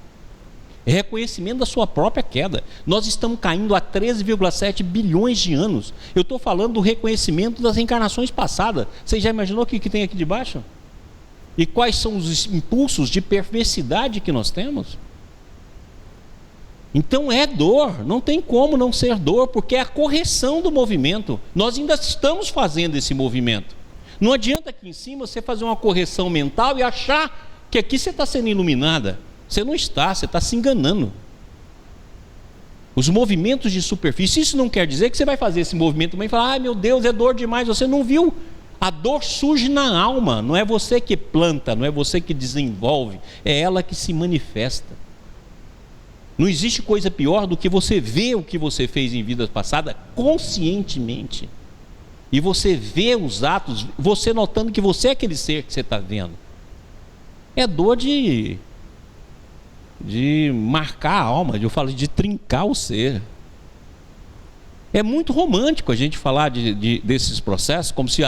É reconhecimento da sua própria queda. Nós estamos caindo há 13,7 bilhões de anos. Eu estou falando do reconhecimento das reencarnações passadas. Você já imaginou o que tem aqui debaixo? E quais são os impulsos de perversidade que nós temos? Então é dor, não tem como não ser dor, porque é a correção do movimento. Nós ainda estamos fazendo esse movimento. Não adianta aqui em cima você fazer uma correção mental e achar que aqui você está sendo iluminada. Você não está, você está se enganando. Os movimentos de superfície, isso não quer dizer que você vai fazer esse movimento também e falar, ai meu Deus, é dor demais, você não viu. A dor surge na alma, não é você que planta, não é você que desenvolve, é ela que se manifesta. Não existe coisa pior do que você ver o que você fez em vidas passadas conscientemente. E você vê os atos, você notando que você é aquele ser que você está vendo. É dor de marcar a alma, eu falo de trincar o ser. É muito romântico a gente falar desses processos, como se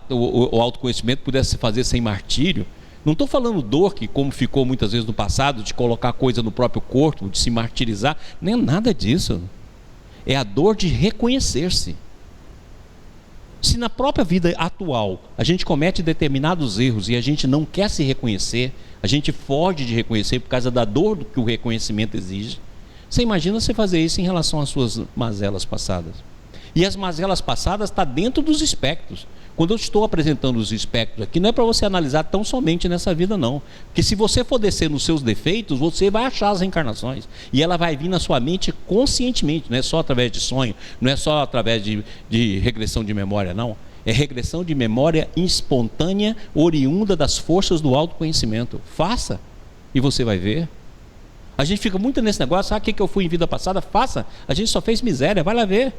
o autoconhecimento pudesse se fazer sem martírio. Não estou falando dor que, como ficou muitas vezes no passado, de colocar coisa no próprio corpo, de se martirizar, nem nada disso. É a dor de reconhecer-se. Se na própria vida atual a gente comete determinados erros e a gente não quer se reconhecer, a gente foge de reconhecer por causa da dor que o reconhecimento exige, você imagina você fazer isso em relação às suas mazelas passadas. E as mazelas passadas estão dentro dos espectros. Quando eu estou apresentando os espectros aqui, não é para você analisar tão somente nessa vida não. Porque se você for descer nos seus defeitos, você vai achar as reencarnações. E ela vai vir na sua mente conscientemente, não é só através de sonho, não é só através de regressão de memória, não. É regressão de memória espontânea, oriunda das forças do autoconhecimento. Faça e você vai ver. A gente fica muito nesse negócio, o que eu fui em vida passada? Faça, a gente só fez miséria, vai lá ver.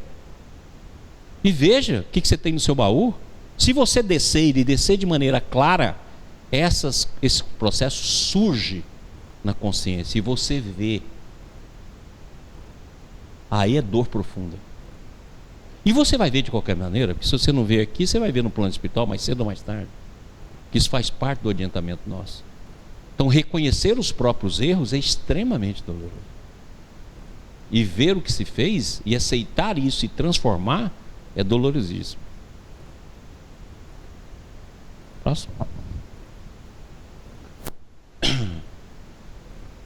E veja o que você tem no seu baú. Se você descer e descer de maneira clara, esse processo surge na consciência e você vê. Aí é dor profunda. E você vai ver de qualquer maneira, porque se você não vê aqui, você vai ver no plano espiritual mais cedo ou mais tarde, que isso faz parte do adiantamento nosso. Então reconhecer os próprios erros é extremamente doloroso. E ver o que se fez e aceitar isso e transformar é dolorosíssimo. Próximo.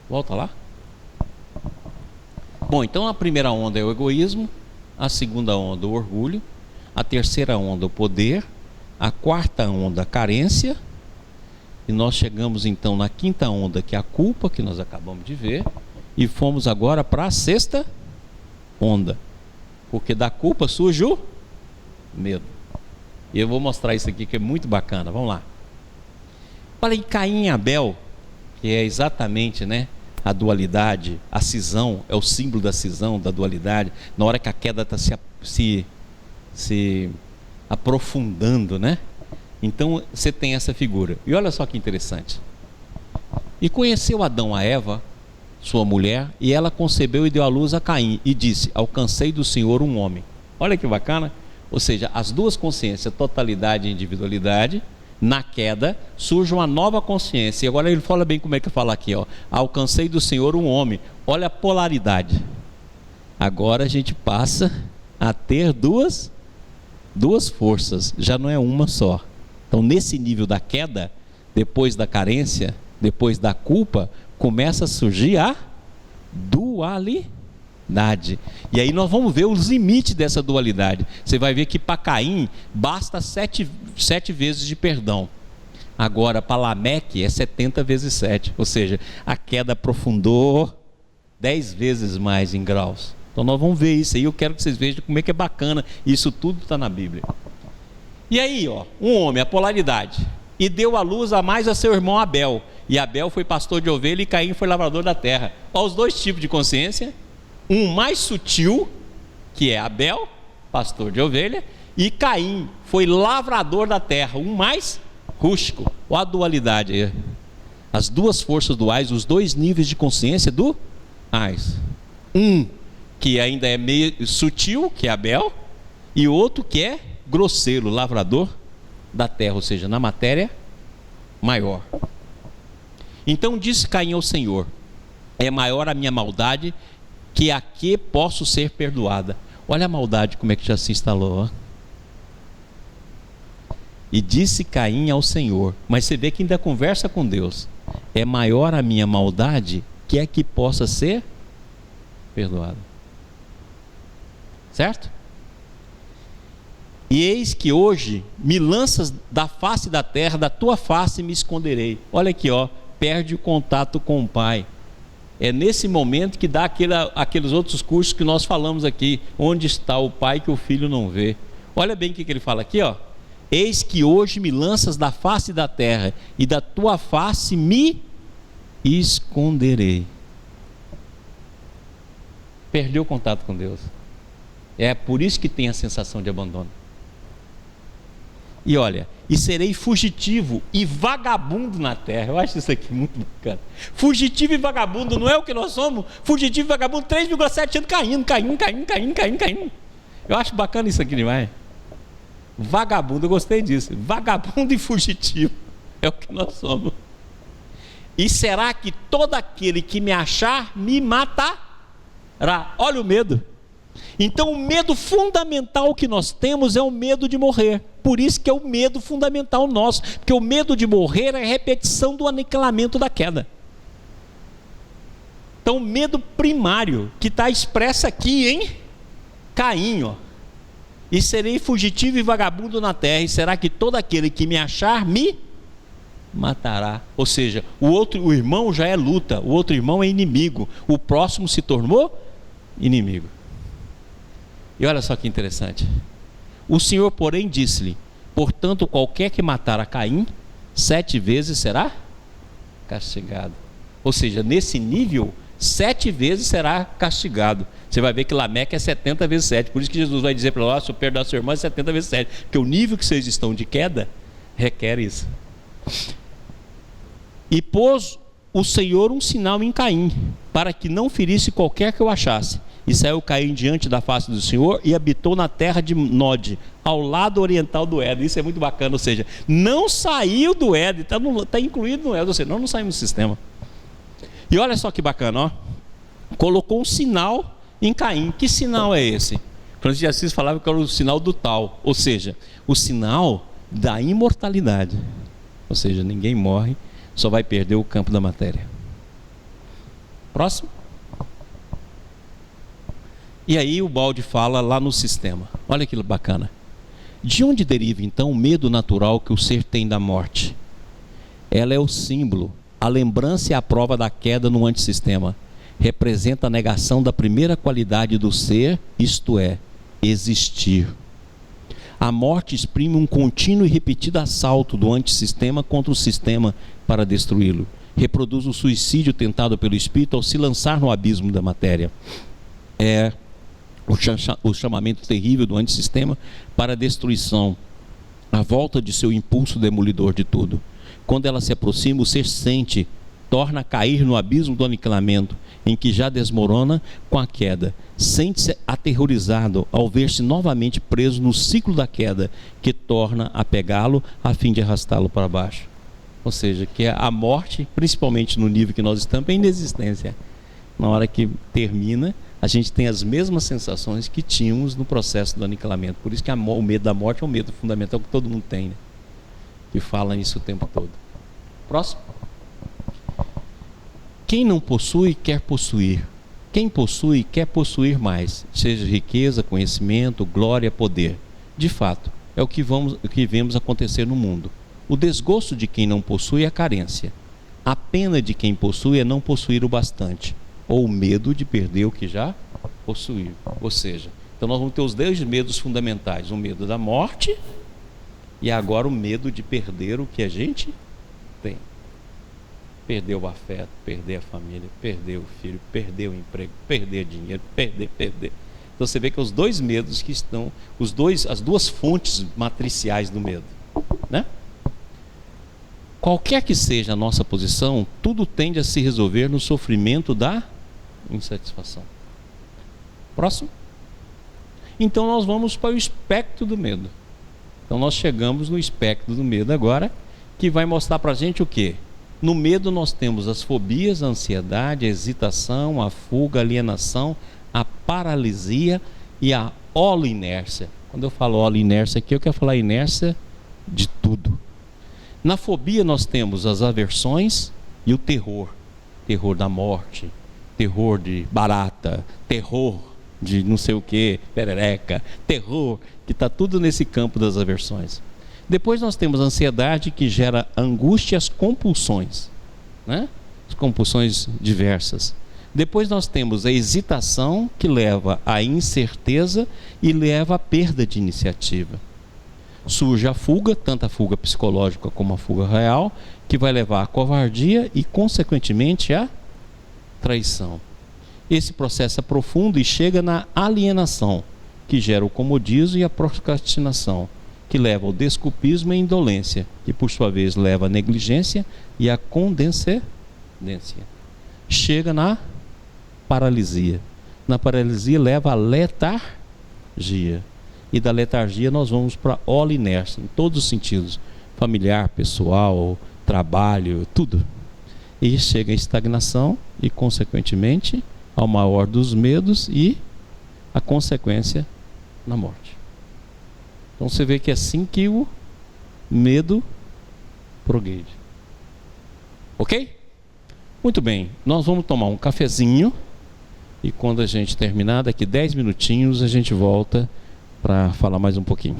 Volta lá. Bom, então a primeira onda é o egoísmo, a segunda onda o orgulho, a terceira onda o poder, a quarta onda a carência, e nós chegamos então na quinta onda, que é a culpa, que nós acabamos de ver, e fomos agora para a sexta onda, porque da culpa surge o medo. E eu vou mostrar isso aqui que é muito bacana. Vamos lá. Falei Caim e Abel, que é exatamente, né, a dualidade, a cisão, é o símbolo da cisão, da dualidade, na hora que a queda está se aprofundando, né? Então você tem essa figura. E olha só que interessante. E conheceu Adão a Eva, sua mulher, e ela concebeu e deu à luz a Caim, e disse: alcancei do Senhor um homem. Olha que bacana. Ou seja, as duas consciências, totalidade e individualidade, na queda surge uma nova consciência. E agora ele fala bem como é que fala aqui, ó. Alcancei do Senhor um homem. Olha a polaridade. Agora a gente passa a ter duas forças, já não é uma só. Então nesse nível da queda, depois da carência, depois da culpa, começa a surgir a dualidade. E aí nós vamos ver os limites dessa dualidade. Você vai ver que para Caim basta 7 vezes de perdão. Agora para Lameque é 70 vezes 7. Ou seja, a queda aprofundou 10 vezes mais em graus. Então nós vamos ver isso aí. Eu quero que vocês vejam como é que é bacana. Isso tudo está na Bíblia. E aí, ó, um homem, a polaridade. E deu à luz a mais a seu irmão Abel. E Abel foi pastor de ovelha e Caim foi lavrador da terra. Olha os dois tipos de consciência. Um mais sutil, que é Abel, pastor de ovelha, e Caim foi lavrador da terra, um mais rústico. Olha a dualidade aí. As duas forças duais, os dois níveis de consciência do ais. Um que ainda é meio sutil, que é Abel, e outro que é grosseiro, lavrador da terra, ou seja, na matéria maior. Então disse Caim ao Senhor: é maior a minha maldade que a que posso ser perdoada. Olha a maldade como é que já se instalou, ó. E disse Caim ao Senhor, mas você vê que ainda conversa com Deus: é maior a minha maldade que a que possa ser perdoada. Certo? E eis que hoje me lanças da face da terra, da tua face me esconderei. Olha aqui, ó, perde o contato com o Pai. É nesse momento que dá aqueles outros cursos que nós falamos aqui. Onde está o Pai que o Filho não vê? Olha bem o que ele fala aqui, ó. Eis que hoje me lanças da face da terra, e da tua face me esconderei. Perdeu o contato com Deus. É por isso que tem a sensação de abandono. E olha, e serei fugitivo e vagabundo na terra. Eu acho isso aqui muito bacana. Fugitivo e vagabundo, não é o que nós somos? Fugitivo e vagabundo, 3,7 anos caindo. Eu acho bacana isso aqui demais. Vagabundo, eu gostei disso. Vagabundo e fugitivo é o que nós somos. E será que todo aquele que me achar me matará? Olha o medo. Então o medo fundamental que nós temos é o medo de morrer. Por isso que é o medo fundamental nosso, porque o medo de morrer é a repetição do aniquilamento da queda. Então o medo primário que está expresso aqui em Caim, ó. E serei fugitivo e vagabundo na terra, e será que todo aquele que me achar me matará? Ou seja, o irmão já é luta, o outro irmão é inimigo, o próximo se tornou inimigo. E olha só que interessante. O Senhor, porém, disse-lhe: portanto, qualquer que matar a Caim, 7 vezes será castigado. Ou seja, nesse nível, 7 vezes será castigado. Você vai ver que Lameque é 70 vezes 7. Por isso que Jesus vai dizer para nós: se eu perdoar seu irmão, é 70 vezes 7. Porque o nível que vocês estão de queda requer isso. E pôs o Senhor um sinal em Caim, para que não ferisse qualquer que o achasse. E saiu Caim diante da face do Senhor e habitou na terra de Nod, ao lado oriental do Éden. Isso é muito bacana, ou seja, não saiu do Éden, está incluído no Éden, ou seja, não saímos do sistema. E olha só que bacana, ó. Colocou um sinal em Caim. Que sinal é esse? Francisco de Assis falava que era o sinal do tal, ou seja, o sinal da imortalidade. Ou seja, ninguém morre, só vai perder o campo da matéria. Próximo. E aí o balde fala lá no sistema. Olha que bacana. De onde deriva então o medo natural que o ser tem da morte? Ela é o símbolo, a lembrança e a prova da queda no antissistema. Representa a negação da primeira qualidade do ser, isto é, existir. A morte exprime um contínuo e repetido assalto do antissistema contra o sistema para destruí-lo. Reproduz o suicídio tentado pelo espírito ao se lançar no abismo da matéria. É o chamamento terrível do antissistema para a destruição, a volta de seu impulso demolidor de tudo. Quando ela se aproxima, o ser sente, torna a cair no abismo do aniquilamento, em que já desmorona com a queda. Sente-se aterrorizado ao ver-se novamente preso no ciclo da queda, que torna a pegá-lo a fim de arrastá-lo para baixo. Ou seja, que a morte, principalmente no nível que nós estamos, é inexistência. Na hora que termina, a gente tem as mesmas sensações que tínhamos no processo do aniquilamento. Por isso que o medo da morte é um medo fundamental que todo mundo tem, né? Que fala isso o tempo todo. Próximo. Quem não possui, quer possuir. Quem possui, quer possuir mais, seja riqueza, conhecimento, glória, poder. De fato, é o que vemos acontecer no mundo. O desgosto de quem não possui é a carência. A pena de quem possui é não possuir o bastante, ou o medo de perder o que já possuiu. Ou seja, então nós vamos ter os dois medos fundamentais: o medo da morte e agora o medo de perder o que a gente tem. Perder o afeto, perder a família, perder o filho, perder o emprego, perder dinheiro, perder. Então você vê que os dois medos que estão, as duas fontes matriciais do medo, né? Qualquer que seja a nossa posição, tudo tende a se resolver no sofrimento da insatisfação. Próximo. Então nós vamos para o espectro do medo. Então nós chegamos no espectro do medo agora, que vai mostrar para a gente o quê? No medo nós temos as fobias, a ansiedade, a hesitação, a fuga, a alienação, a paralisia e a holoinércia. Quando eu falo holoinércia aqui, eu quero falar inércia de tudo. Na fobia nós temos as aversões e o terror. Terror da morte, terror de barata, terror de não sei o que, perereca, terror, que está tudo nesse campo das aversões. Depois nós temos a ansiedade, que gera angústia e as compulsões, né? As compulsões diversas. Depois nós temos a hesitação, que leva à incerteza e leva à perda de iniciativa. Surge a fuga, tanto a fuga psicológica como a fuga real, que vai levar à covardia e, consequentemente, à traição. Esse processo é profundo e chega na alienação, que gera o comodismo e a procrastinação, que leva ao desculpismo e indolência, que por sua vez leva à negligência e à condescendência. Chega na paralisia. Na paralisia leva à letargia. E da letargia nós vamos para a holinércia, em todos os sentidos: familiar, pessoal, trabalho, tudo. E chega à estagnação e, consequentemente, ao maior dos medos e a consequência na morte. Então você vê que é assim que o medo progride. Ok? Muito bem, nós vamos tomar um cafezinho e quando a gente terminar, daqui 10 minutinhos, a gente volta para falar mais um pouquinho.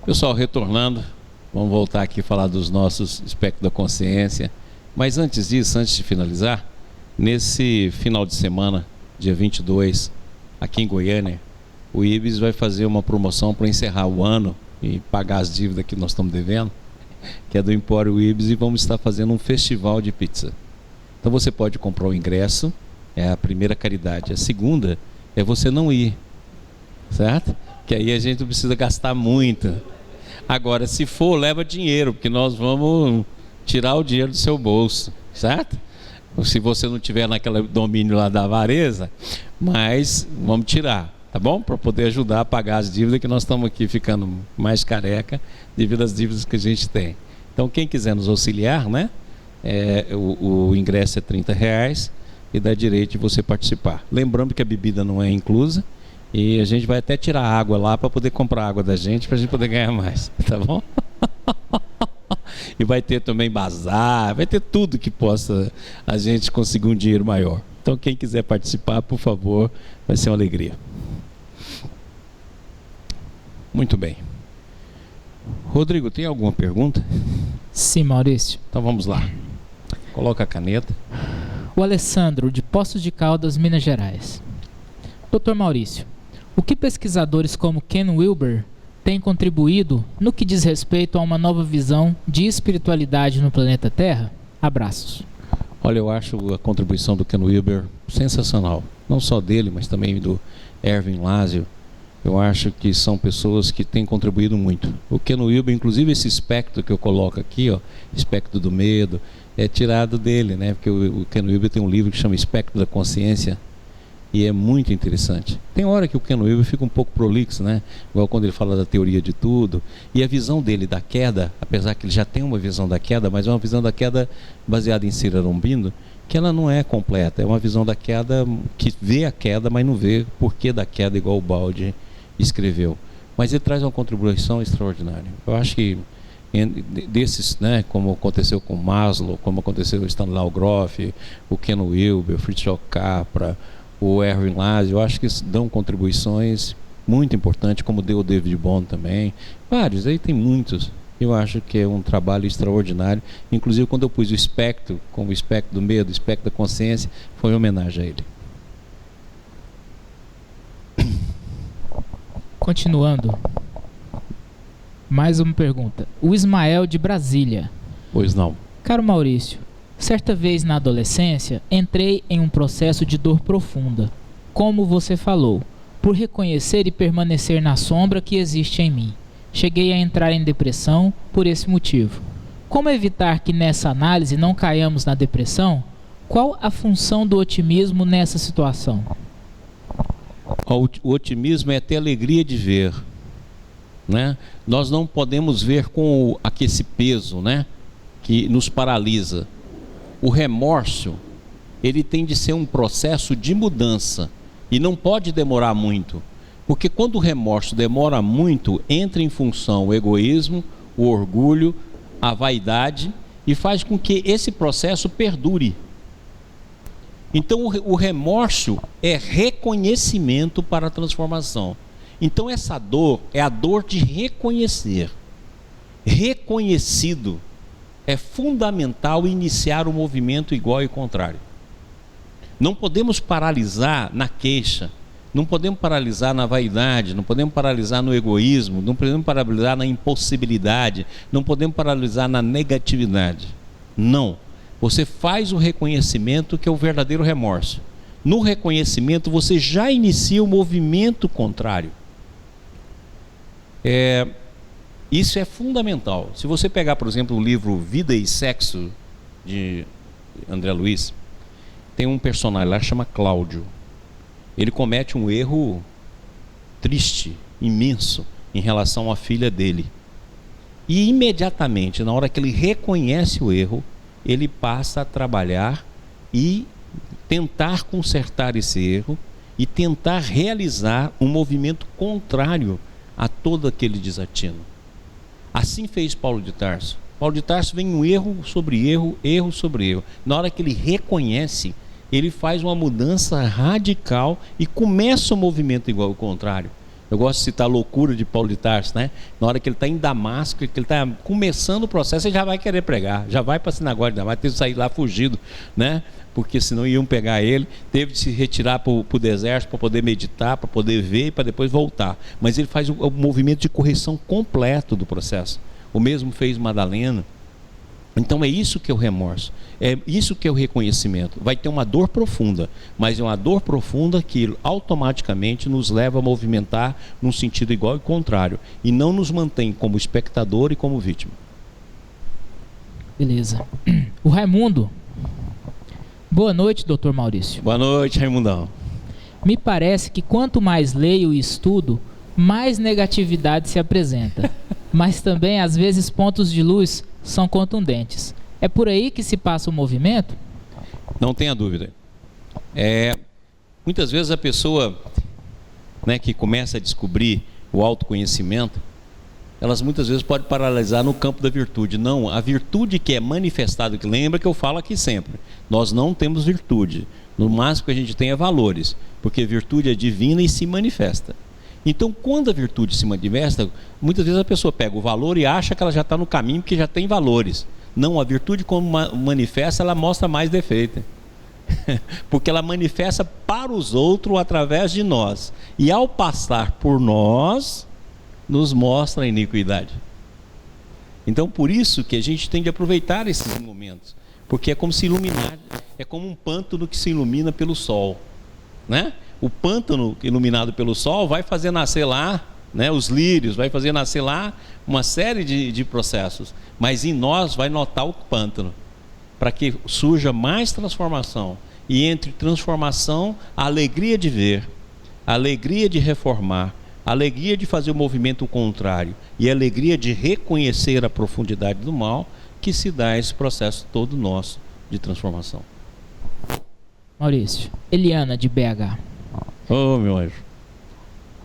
Pessoal, retornando, vamos voltar aqui a falar dos nossos espectros da consciência. Mas antes disso, antes de finalizar, nesse final de semana, dia 22, aqui em Goiânia, o IBS vai fazer uma promoção para encerrar o ano e pagar as dívidas que nós estamos devendo, que é do Empório IBS, e vamos estar fazendo um festival de pizza. Então você pode comprar o ingresso, é a primeira caridade. A segunda é você não ir, certo? Que aí a gente não precisa gastar muito. Agora, se for, leva dinheiro, porque nós vamos tirar o dinheiro do seu bolso, certo? Se você não tiver naquele domínio lá da avareza, mas vamos tirar, tá bom? Para poder ajudar a pagar as dívidas, que nós estamos aqui ficando mais careca devido às dívidas que a gente tem. Então, quem quiser nos auxiliar, né? O ingresso é R$30 e dá direito de você participar. Lembrando que a bebida não é inclusa e a gente vai até tirar água lá para poder comprar água da gente, para a gente poder ganhar mais, tá bom? E vai ter também bazar, vai ter tudo que possa a gente conseguir um dinheiro maior. Então, quem quiser participar, por favor, vai ser uma alegria. Muito bem. Rodrigo, tem alguma pergunta? Sim, Maurício. Então vamos lá. Coloca a caneta. O Alessandro, de Poços de Caldas, Minas Gerais. Dr. Maurício, o que pesquisadores como Ken Wilber têm contribuído no que diz respeito a uma nova visão de espiritualidade no planeta Terra? Abraços. Olha, eu acho a contribuição do Ken Wilber sensacional. Não só dele, mas também do Erwin Laszlo. Eu acho que são pessoas que têm contribuído muito. O Ken Wilber, inclusive esse espectro que eu coloco aqui, ó, espectro do medo, é tirado dele, né? Porque o Ken Wilber tem um livro que chama Espectro da Consciência e é muito interessante. Tem hora que o Ken Wilber fica um pouco prolixo, né? Igual quando ele fala da teoria de tudo. E a visão dele da queda, apesar que ele já tem uma visão da queda, mas é uma visão da queda baseada em Ciro Arombindo, que ela não é completa. É uma visão da queda que vê a queda, mas não vê o porquê da queda, igual o Baldi escreveu. Mas ele traz uma contribuição extraordinária. Eu acho que desses, né, como aconteceu com Maslow, como aconteceu com Stanislaw Grof, o Ken Wilber, o Fritjof Capra, o Erwin Laszlo, eu acho que dão contribuições muito importantes, como deu o David Bohm também. Vários, aí tem muitos. Eu acho que é um trabalho extraordinário. Inclusive, quando eu pus o espectro, como o espectro do medo, o espectro da consciência, foi em homenagem a ele. Continuando. Mais uma pergunta. O Ismael, de Brasília. Pois não. Caro Maurício, certa vez na adolescência, entrei em um processo de dor profunda, como você falou, por reconhecer e permanecer na sombra que existe em mim. Cheguei a entrar em depressão por esse motivo. Como evitar que nessa análise não caiamos na depressão? Qual a função do otimismo nessa situação? O otimismo é ter alegria de ver, né? Nós não podemos ver com esse peso, né, que nos paralisa. O remorso, ele tem de ser um processo de mudança e não pode demorar muito, porque quando o remorso demora muito, entra em função o egoísmo, o orgulho, a vaidade e faz com que esse processo perdure. Então o remorso é reconhecimento para a transformação. Então essa dor é a dor de reconhecer. Reconhecido, é fundamental iniciar o movimento igual e contrário. Não podemos paralisar na queixa, não podemos paralisar na vaidade, não podemos paralisar no egoísmo, não podemos paralisar na impossibilidade, não podemos paralisar na negatividade. Não. Você faz o reconhecimento, que é o verdadeiro remorso. No reconhecimento você já inicia o movimento contrário. Isso é fundamental. Se você pegar, por exemplo, o livro Vida e Sexo, de André Luiz, tem um personagem lá que chama Cláudio. Ele comete um erro triste, imenso, em relação à filha dele. E imediatamente, na hora que ele reconhece o erro, ele passa a trabalhar e tentar consertar esse erro e tentar realizar um movimento contrário a todo aquele desatino. Assim fez Paulo de Tarso. Paulo de Tarso vem um erro sobre erro, erro sobre erro. Na hora que ele reconhece, ele faz uma mudança radical e começa o movimento igual ao contrário. Eu gosto de citar a loucura de Paulo de Tarso, né? Na hora que ele está em Damasco, que ele está começando o processo, ele já vai querer pregar, já vai para a sinagoga de Damasco, teve que sair lá fugido, né? Porque senão iam pegar ele, teve de se retirar para o deserto para poder meditar, para poder ver e para depois voltar. Mas ele faz o movimento de correção completo do processo. O mesmo fez Madalena. Então é isso que é o remorso, é isso que é o reconhecimento. Vai ter uma dor profunda, mas é uma dor profunda que automaticamente nos leva a movimentar num sentido igual e contrário, e não nos mantém como espectador e como vítima. Beleza. O Raimundo. Boa noite, doutor Maurício. Boa noite, Raimundão. Me parece que quanto mais leio e estudo, mais negatividade se apresenta. Mas também, às vezes, pontos de luz são contundentes. É por aí que se passa o movimento? Não tenha dúvida. Muitas vezes a pessoa, né, que começa a descobrir o autoconhecimento, elas muitas vezes podem paralisar no campo da virtude. Não, a virtude que é manifestada, que lembra que eu falo aqui sempre, nós não temos virtude. No máximo que a gente tem é valores, porque virtude é divina e se manifesta. Então, quando a virtude se manifesta, muitas vezes a pessoa pega o valor e acha que ela já está no caminho porque já tem valores. Não, a virtude como manifesta, ela mostra mais defeito. Porque ela manifesta para os outros através de nós. E ao passar por nós, nos mostra a iniquidade. Então, por isso que a gente tem de aproveitar esses momentos. Porque é como se iluminar, é como um pântano que se ilumina pelo sol, né? O pântano iluminado pelo sol vai fazer nascer lá, né, os lírios, vai fazer nascer lá uma série de processos. Mas em nós vai notar o pântano, para que surja mais transformação. E entre transformação, a alegria de ver, a alegria de reformar, a alegria de fazer o movimento contrário e a alegria de reconhecer a profundidade do mal, que se dá esse processo todo nosso de transformação. Maurício. Eliana, de BH. Ô, meu anjo.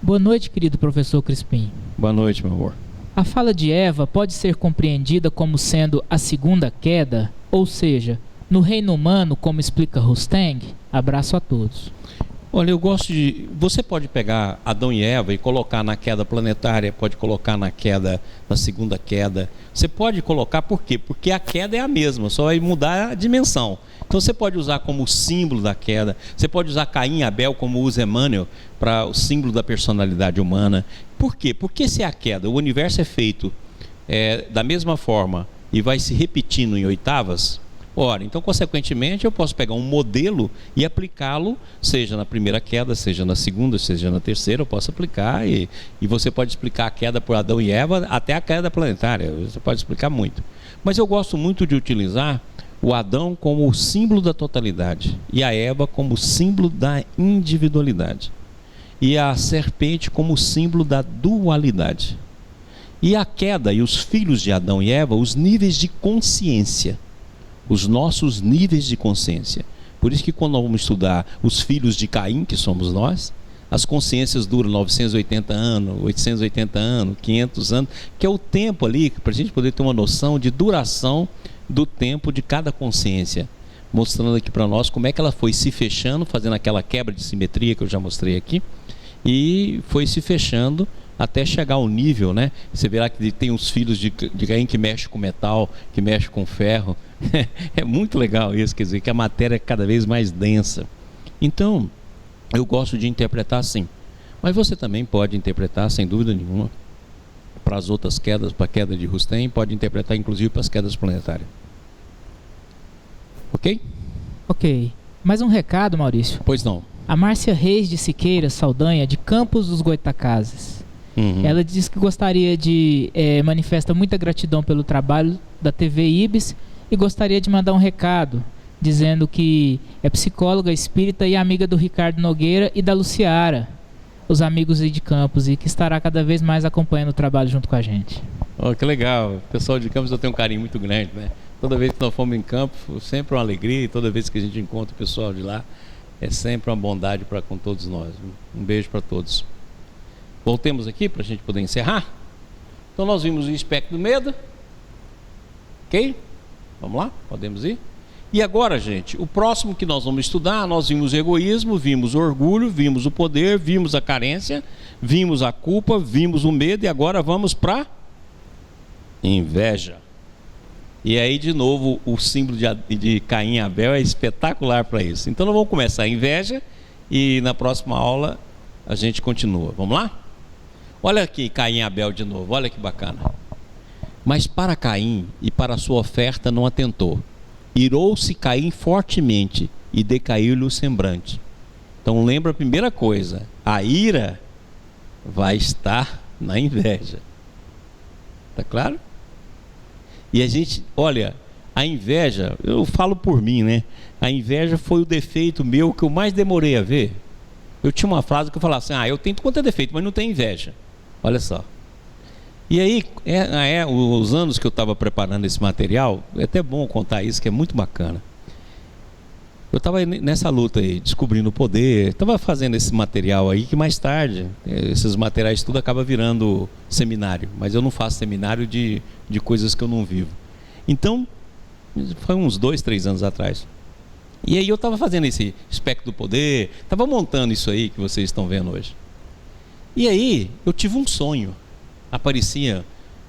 Boa noite, querido professor Crispim. Boa noite, meu amor. A fala de Eva pode ser compreendida como sendo a segunda queda, ou seja, no reino humano, como explica Rustang? Abraço a todos. Olha, eu gosto de... Você pode pegar Adão e Eva e colocar na queda planetária, pode colocar na segunda queda. Você pode colocar, por quê? Porque a queda é a mesma, só vai mudar a dimensão. Então você pode usar como símbolo da queda, você pode usar Caim e Abel como usa Emmanuel para o símbolo da personalidade humana. Por quê? Porque se é a queda, o universo é feito da mesma forma e vai se repetindo em oitavas. Ora, então, consequentemente, eu posso pegar um modelo e aplicá-lo, seja na primeira queda, seja na segunda, seja na terceira, eu posso aplicar e você pode explicar a queda por Adão e Eva até a queda planetária, você pode explicar muito. Mas eu gosto muito de utilizar o Adão como o símbolo da totalidade e a Eva como símbolo da individualidade e a serpente como símbolo da dualidade. E a queda e os filhos de Adão e Eva, os níveis de consciência, os nossos níveis de consciência. Por isso que quando nós vamos estudar os filhos de Caim, que somos nós, as consciências duram 980 anos, 880 anos, 500 anos, que é o tempo ali, para a gente poder ter uma noção de duração do tempo de cada consciência, mostrando aqui para nós como é que ela foi se fechando, fazendo aquela quebra de simetria que eu já mostrei aqui, e foi se fechando até chegar ao nível, né? Você verá que tem os filhos de Caim que mexe com metal, que mexe com ferro. É muito legal isso, quer dizer, que a matéria é cada vez mais densa. Então, eu gosto de interpretar assim. Mas você também pode interpretar, sem dúvida nenhuma, para as outras quedas, para a queda de Rustang, pode interpretar inclusive para as quedas planetárias. Ok? Ok. Mais um recado, Maurício. Pois não. A Márcia Reis de Siqueira Saldanha, de Campos dos Goitacazes. Ela diz que gostaria de manifesta muita gratidão pelo trabalho da TV Ibis e gostaria de mandar um recado dizendo que é psicóloga espírita e amiga do Ricardo Nogueira e da Luciara, os amigos aí de Campos, e que estará cada vez mais acompanhando o trabalho junto com a gente. Oh, que legal. O pessoal de Campos eu tenho um carinho muito grande, né? Toda vez que nós fomos em Campos, sempre uma alegria, e toda vez que a gente encontra o pessoal de lá, é sempre uma bondade para com todos nós. Um beijo para todos. Voltemos aqui para a gente poder encerrar. Então nós vimos o espectro do medo. Ok? Vamos lá? Podemos ir? E agora, gente, o próximo que nós vamos estudar, nós vimos o egoísmo, vimos o orgulho, vimos o poder, vimos a carência, vimos a culpa, vimos o medo e agora vamos para inveja. E aí, de novo, o símbolo de Caim e Abel é espetacular para isso. Então nós vamos começar a inveja e na próxima aula a gente continua. Vamos lá? Olha aqui Caim e Abel de novo, olha que bacana. Mas para Caim e para a sua oferta não atentou. Irou-se Caim fortemente e decaiu-lhe o semblante. Então lembra a primeira coisa, a ira vai estar na inveja. Tá claro? E a gente, olha, A inveja, eu falo por mim, né? A inveja foi o defeito meu que eu mais demorei a ver. Eu tinha uma frase que eu falava assim: eu tento quanto é defeito, mas não tenho inveja. Olha só. E aí, os anos que eu estava preparando esse material, é até bom contar isso, que é muito bacana. Eu estava nessa luta aí, descobrindo o poder, estava fazendo esse material aí, que mais tarde, esses materiais tudo acaba virando seminário, mas eu não faço seminário de coisas que eu não vivo. Então, foi uns 2, 3 anos atrás. E aí eu estava fazendo esse espectro do poder, estava montando isso aí que vocês estão vendo hoje. E aí, eu tive um sonho. Aparecia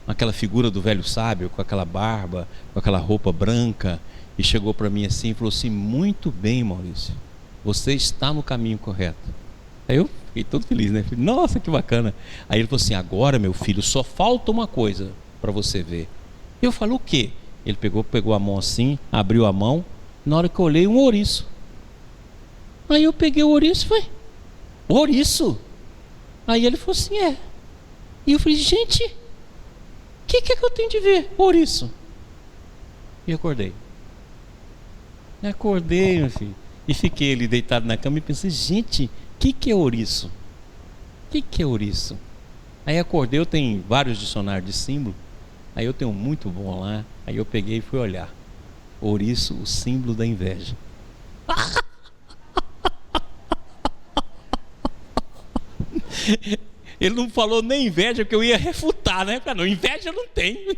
aquela figura do velho sábio, com aquela barba, com aquela roupa branca, e chegou para mim assim e falou assim: muito bem, Maurício, você está no caminho correto. Aí eu fiquei todo feliz, né? Falei, nossa, que bacana. Aí ele falou assim: agora, meu filho, só falta uma coisa para você ver. Eu falei: o quê? Ele pegou a mão assim, abriu a mão. Na hora que eu olhei, um ouriço. Aí eu peguei o ouriço e falei: ouriço? Aí ele falou assim: é. E eu falei: gente, o que é que eu tenho de ver? Ouriço. E acordei. Acordei, meu filho. E fiquei ali deitado na cama e pensei: gente, o que é ouriço? O que é ouriço? Aí acordei, eu tenho vários dicionários de símbolo. Aí eu tenho um muito bom lá. Aí eu peguei e fui olhar. Ouriço, o símbolo da inveja. Ele não falou nem inveja, porque eu ia refutar, né? Não, inveja não tem.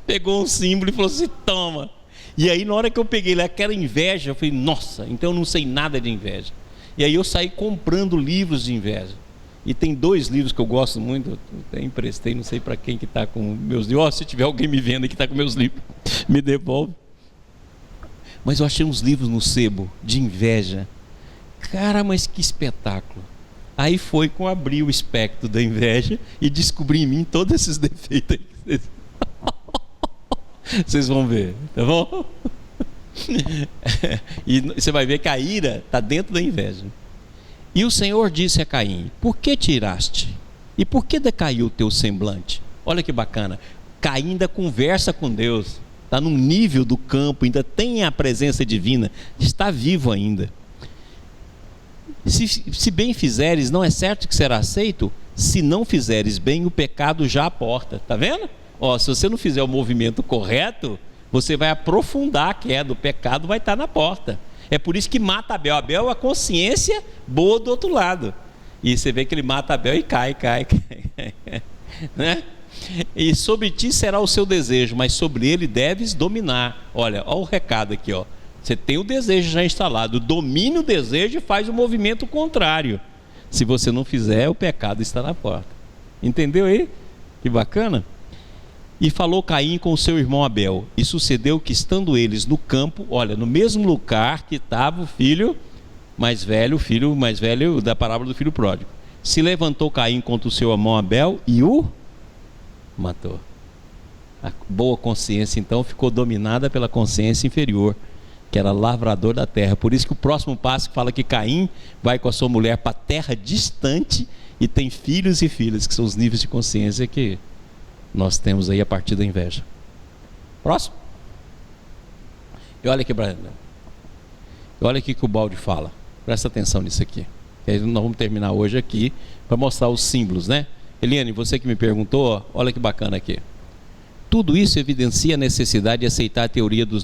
Pegou um símbolo e falou assim: toma. E aí na hora que eu peguei lá aquela inveja, eu falei: nossa, então eu não sei nada de inveja. E aí eu saí comprando livros de inveja. E tem 2 livros que eu gosto muito, eu até emprestei, não sei para quem que está com meus livros. Se tiver alguém me vendo que está com meus livros, me devolve. Mas eu achei uns livros no sebo de inveja. Cara, mas que espetáculo. Aí foi com abrir o espectro da inveja e descobri em mim todos esses defeitos aí. Vocês vão ver, tá bom? E você vai ver que a ira está dentro da inveja. E o Senhor disse a Caim: por que te iraste? E por que decaiu o teu semblante? Olha que bacana. Caim ainda conversa com Deus. Está num nível do campo, ainda tem a presença divina. Está vivo ainda. Se bem fizeres, não é certo que será aceito? Se não fizeres bem, o pecado já aporta. Está vendo? Se você não fizer o movimento correto, você vai aprofundar a queda. O pecado vai estar na porta. É por isso que mata Abel. Abel é a consciência boa do outro lado. E você vê que ele mata Abel e cai. Né? E sobre ti será o seu desejo, mas sobre ele deves dominar. Olha o recado aqui, ó. Você tem o desejo já instalado, domine o desejo e faz o movimento contrário. Se você não fizer, o pecado está na porta. Entendeu aí? Que bacana. E falou Caim com o seu irmão Abel, e sucedeu que, estando eles no campo, olha, no mesmo lugar que estava o filho mais velho da parábola do filho pródigo, se levantou Caim contra o seu irmão Abel e o matou. A boa consciência então ficou dominada pela consciência inferior, que era lavrador da terra. Por isso que o próximo passo fala que Caim vai com a sua mulher para a terra distante e tem filhos e filhas, que são os níveis de consciência que nós temos aí a partir da inveja. Próximo. E olha aqui, olha aqui que o balde fala. Presta atenção nisso aqui. E aí nós vamos terminar hoje aqui para mostrar os símbolos, né? Eliane, você que me perguntou, olha que bacana aqui. Tudo isso evidencia a necessidade de aceitar a teoria do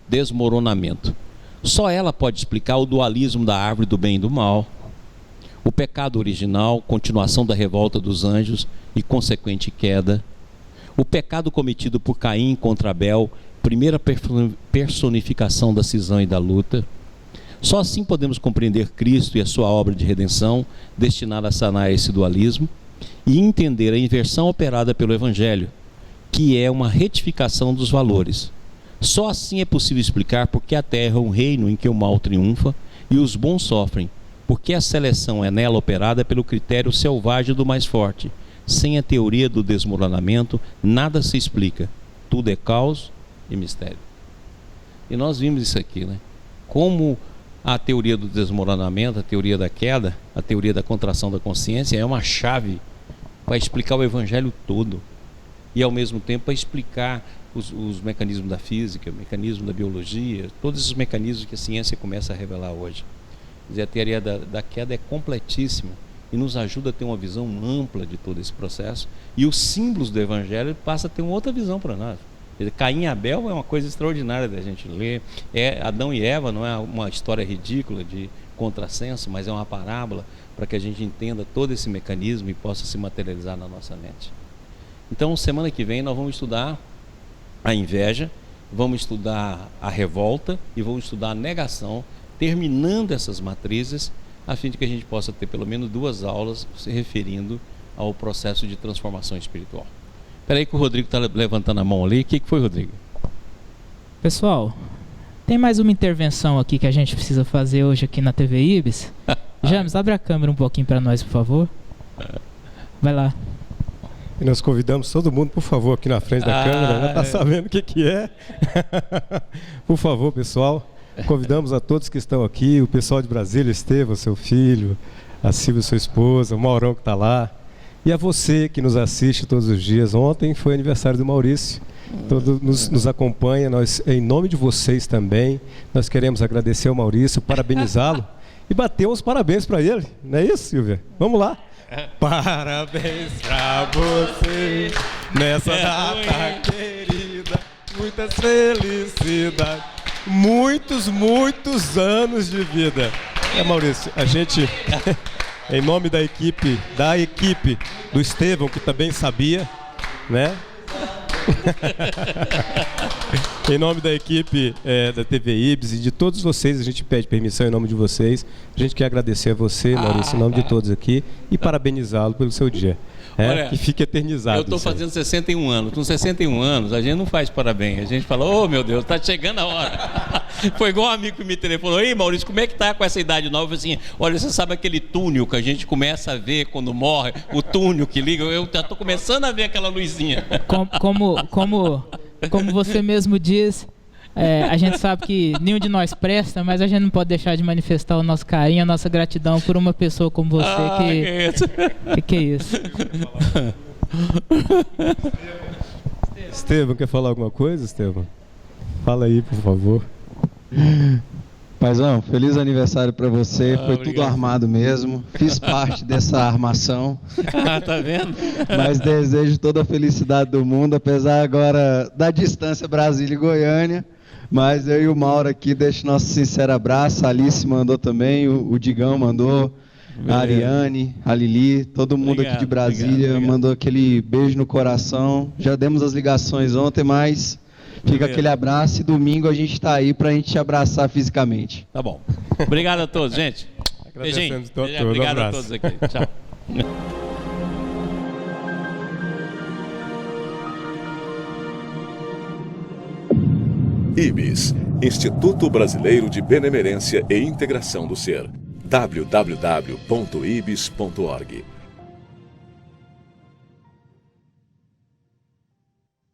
desmoronamento. Só ela pode explicar o dualismo da árvore do bem e do mal, o pecado original, continuação da revolta dos anjos e consequente queda, o pecado cometido por Caim contra Abel, primeira personificação da cisão e da luta. Só assim podemos compreender Cristo e a sua obra de redenção destinada a sanar esse dualismo e entender a inversão operada pelo Evangelho, que é uma retificação dos valores. Só assim é possível explicar por que a terra é um reino em que o mal triunfa e os bons sofrem, porque a seleção é nela operada pelo critério selvagem do mais forte. Sem a teoria do desmoronamento, nada se explica. Tudo é caos e mistério. E nós vimos isso aqui, né? Como a teoria do desmoronamento, a teoria da queda, a teoria da contração da consciência é uma chave para explicar o Evangelho todo. e ao mesmo tempo para explicar os mecanismos da física, mecanismos da biologia, todos esses mecanismos que a ciência começa a revelar hoje. Quer dizer, a teoria da queda é completíssima e nos ajuda a ter uma visão ampla de todo esse processo, e os símbolos do Evangelho passam a ter uma outra visão para nós. Quer dizer, Caim e Abel é uma coisa extraordinária da gente ler. Adão e Eva não é uma história ridícula de contrassenso, mas é uma parábola para que a gente entenda todo esse mecanismo e possa se materializar na nossa mente. Então, semana que vem nós vamos estudar a inveja, vamos estudar a revolta e vamos estudar a negação, terminando essas matrizes, a fim de que a gente possa ter pelo menos 2 aulas se referindo ao processo de transformação espiritual. Espera aí que o Rodrigo está levantando a mão ali. O que foi, Rodrigo? Pessoal, tem mais uma intervenção aqui que a gente precisa fazer hoje aqui na TV Ibis. James, abre a câmera um pouquinho para nós, por favor. Vai lá. E nós convidamos todo mundo, por favor, aqui na frente da câmera. Já está sabendo o que é. Por favor, pessoal. Convidamos a todos que estão aqui, o pessoal de Brasília, Estevam, seu filho, a Silvia, sua esposa, o Maurão que está lá, e a você que nos assiste todos os dias. Ontem foi aniversário do Maurício, nos acompanha. Nós, em nome de vocês também, nós queremos agradecer ao Maurício, parabenizá-lo e bater uns parabéns para ele. Não é isso, Silvia? Vamos lá. Parabéns pra você nessa data querida, muitas felicidades, muitos anos de vida. Maurício, a gente, em nome da equipe do Estevão, que também sabia, né? Em nome da equipe da TV Ibis e de todos vocês, a gente pede permissão em nome de vocês. A gente quer agradecer a você, Maurício, em nome de todos aqui, e parabenizá-lo pelo seu dia. Olha, que fique eternizado. Eu estou fazendo 61 anos. Com 61 anos, a gente não faz parabéns. A gente fala, oh meu Deus, está chegando a hora. Foi igual um amigo que me telefonou: ei Maurício, como é que tá com essa idade nova? Eu falei assim: olha, você sabe aquele túnel que a gente começa a ver quando morre, o túnel que liga? Eu já estou começando a ver aquela luzinha. Como você mesmo diz, a gente sabe que nenhum de nós presta, mas a gente não pode deixar de manifestar o nosso carinho, a nossa gratidão por uma pessoa como você. Que é isso? Estevão, quer falar alguma coisa, Estevão? Fala aí, por favor. Paizão, feliz aniversário pra você. Foi obrigado. Tudo armado mesmo. Fiz parte dessa armação. Tá vendo? Mas desejo toda a felicidade do mundo, apesar agora da distância Brasília e Goiânia. Mas eu e o Mauro aqui deixo nosso sincero abraço. A Alice mandou também, o Digão mandou, a Ariane, a Lili, todo mundo aqui de Brasília mandou aquele beijo no coração. Já demos as ligações ontem, mas fica aquele abraço e domingo a gente está aí para a gente te abraçar fisicamente. Tá bom. Obrigado a todos, gente. Beijinho. Obrigado a todos aqui. Tchau. IBIS, Instituto Brasileiro de Benemerência e Integração do Ser. www.ibis.org